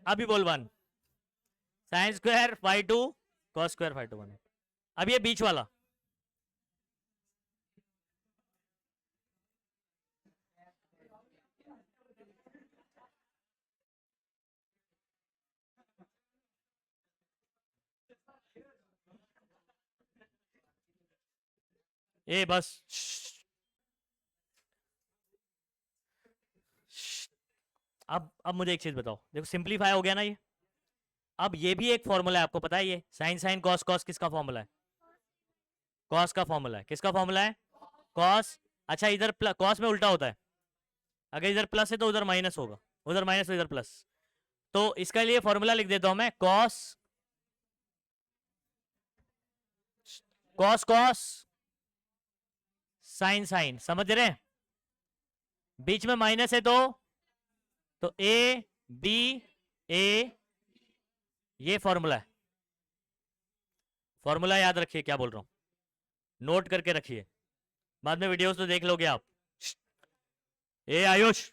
[SPEAKER 1] अभी बोल one, sine square 5 2 cos square 5 2 1, अब ये बीच वाला, ए बस अब मुझे एक चीज बताओ, देखो सिंप्लीफाई हो गया ना ये। अब ये भी एक फॉर्मूला है, आपको पता है ये साइन साइन कॉस कॉस किसका फॉर्मूला है? कॉस का फॉर्मूला है। किसका फॉर्मूला है? कॉस। अच्छा इधर कॉस में उल्टा होता है, अगर इधर प्लस है तो उधर माइनस होगा, उधर माइनस तो इधर प्लस। तो इसके लिए फॉर्मूला लिख देता हूं मैं, cos cos cos sine sine, समझ रहे हैं? बीच में माइनस है तो ए बी ए, ये फॉर्मूला है। फॉर्मूला याद रखिए, क्या बोल रहा हूं, नोट करके रखिए, बाद में वीडियोस तो देख लोगे आप। ए आयुष,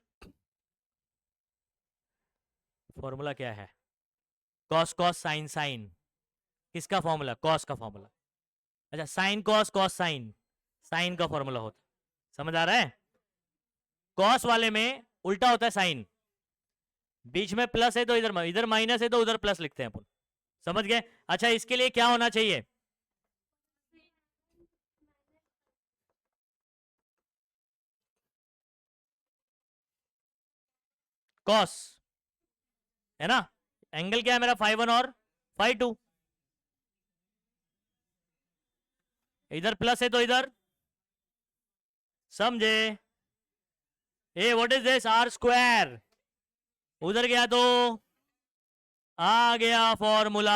[SPEAKER 1] फॉर्मूला क्या है? कॉस कॉस साइन साइन, किसका फॉर्मूला? कॉस का फॉर्मूला। अच्छा sine cos cos sine, sine का फॉर्मूला होता है, समझ आ रहा है? कॉस वाले में उल्टा होता है साइन, बीच में प्लस है तो इधर माइनस है तो उधर प्लस लिखते हैं अपन, समझ गए? अच्छा इसके लिए क्या होना चाहिए? कॉस, है ना? एंगल क्या है मेरा? फाइव वन और फाइव टू, इधर प्लस है तो इधर, समझे? Uh what is this? R square, उधर गया तो आ गया फॉर्मूला,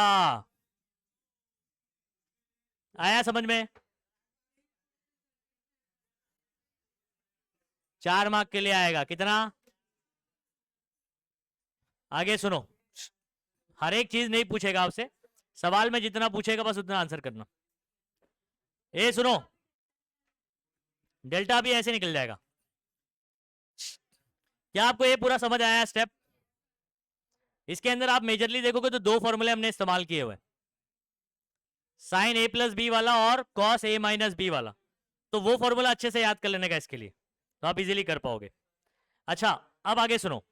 [SPEAKER 1] आया समझ में? 4 मार्क के लिए आएगा, कितना? आगे सुनो, हर एक चीज नहीं पूछेगा आपसे, सवाल में जितना पूछेगा बस उतना आंसर करना। ए सुनो, डेल्टा भी ऐसे निकल जाएगा। क्या आपको ये पूरा समझ आया स्टेप? इसके अंदर आप मेजरली देखोगे तो दो फॉर्मूले हमने इस्तेमाल किए हुए, साइन ए प्लस बी वाला और कॉस ए माइनस बी वाला, तो वो फॉर्मूला अच्छे से याद कर लेने का इसके लिए, तो आप इजीली कर पाओगे। अच्छा अब आगे सुनो,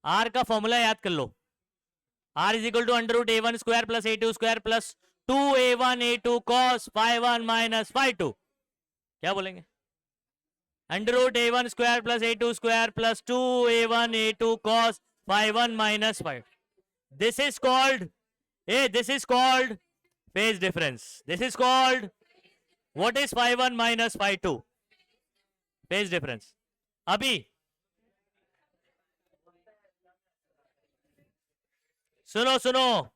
[SPEAKER 1] आर का फॉर्मूला याद कर लो, R is equal to under root a one square plus a two square plus 2a1 a2 cos phi one minus phi two, क्या बोलेंगे? Under root a one square plus a two square plus 2a1 a2 cos phi one minus phi, this is called, uh this is called phase difference, this is called, what is phi one minus phi two? Phase difference. अभी सुनो सुनो,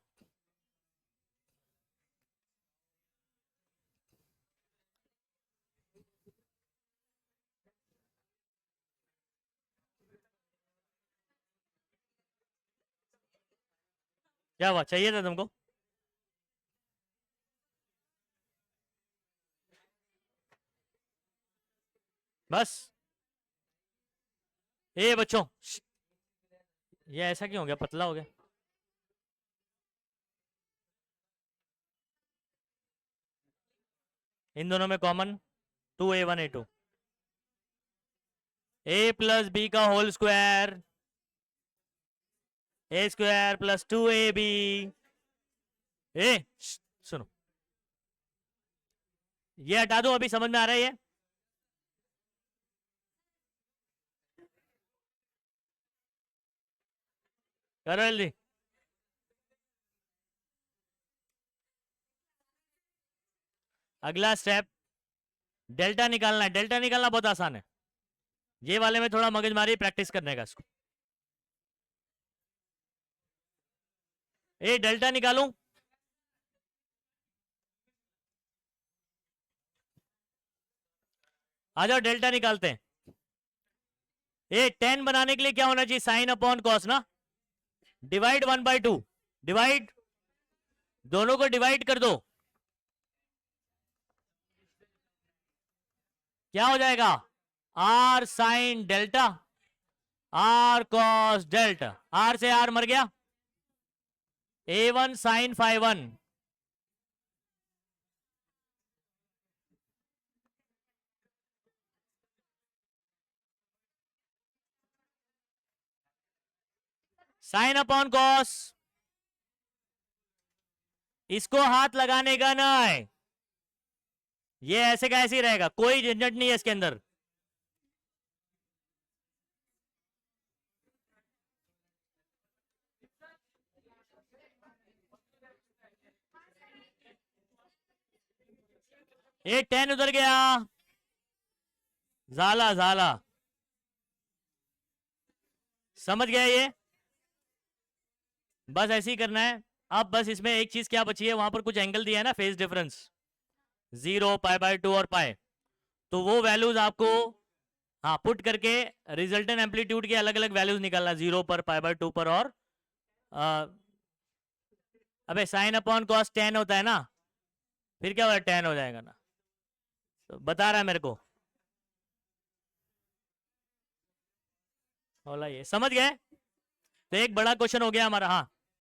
[SPEAKER 1] क्या हुआ, चाहिए था तुमको? बस ए बच्चों, ये ऐसा क्यों हो गया, पतला हो गया? इन दोनों में कॉमन 2a1 a2, ए प्लस बी का होल स्क्वायर, ए स्क्वायर प्लस 2ab। ए सुनो, ये हटा दो, अभी समझ में आ रहा है ये? करो जल्दी। अगला स्टेप, डेल्टा निकालना है। डेल्टा निकालना बहुत आसान है, ये वाले में थोड़ा मगजमारी प्रैक्टिस करने का इसको। ए डेल्टा निकालूं, आ जाओ डेल्टा निकालते हैं। ए 10 बनाने के लिए क्या होना चाहिए? साइन अपॉन कॉस ना, डिवाइड 1/2, डिवाइड, दोनों को डिवाइड कर दो, क्या हो जाएगा? R sine delta, R cos delta, R से आर मर गया, a1 sine phi one, sine upon cos, इसको हाथ लगाने का ना है, ये ऐसे का ऐसे ही रहेगा, कोई झंझट नहीं है इसके अंदर। ये 10 उधर गया, झाला झाला, समझ गया ये? बस ऐसे ही करना है। अब बस इसमें एक चीज क्या बची है, वहां पर कुछ एंगल दिया है ना, फेज डिफरेंस 0, π/2 और पाई, तो वो वैल्यूज आपको हाँ पुट करके रिजल्टेंट एम्पलीट्यूड के अलग अलग वैल्यूज निकालना, 0 पर, π/2 पर, और अबे साइन अपॉन कॉस 10 होता है ना, फिर क्या होगा, 10 हो जाएगा ना, तो बता रहा है मेरे को। बोला ये समझ गए? तो एक बड़ा क्वेश्चन हो गया हमारा। हाँ